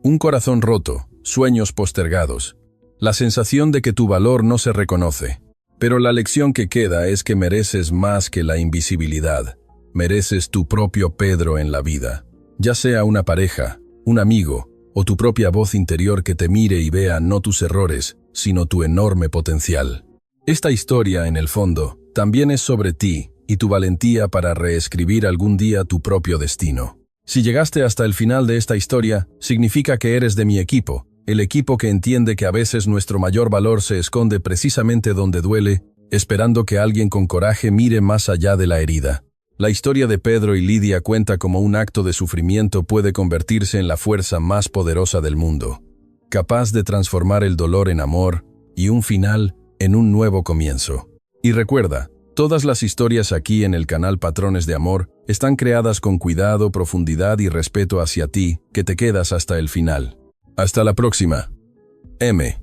Un corazón roto, sueños postergados, la sensación de que tu valor no se reconoce. Pero la lección que queda es que mereces más que la invisibilidad. Mereces tu propio Pedro en la vida, ya sea una pareja, un amigo o tu propia voz interior que te mire y vea no tus errores, sino tu enorme potencial. Esta historia, en el fondo, también es sobre ti y tu valentía para reescribir algún día tu propio destino. Si llegaste hasta el final de esta historia, significa que eres de mi equipo, el equipo que entiende que a veces nuestro mayor valor se esconde precisamente donde duele, esperando que alguien con coraje mire más allá de la herida. La historia de Pedro y Lidia cuenta cómo un acto de sufrimiento puede convertirse en la fuerza más poderosa del mundo, capaz de transformar el dolor en amor y un final en un nuevo comienzo. Y recuerda, todas las historias aquí en el canal Patrones de Amor están creadas con cuidado, profundidad y respeto hacia ti, que te quedas hasta el final. Hasta la próxima. M.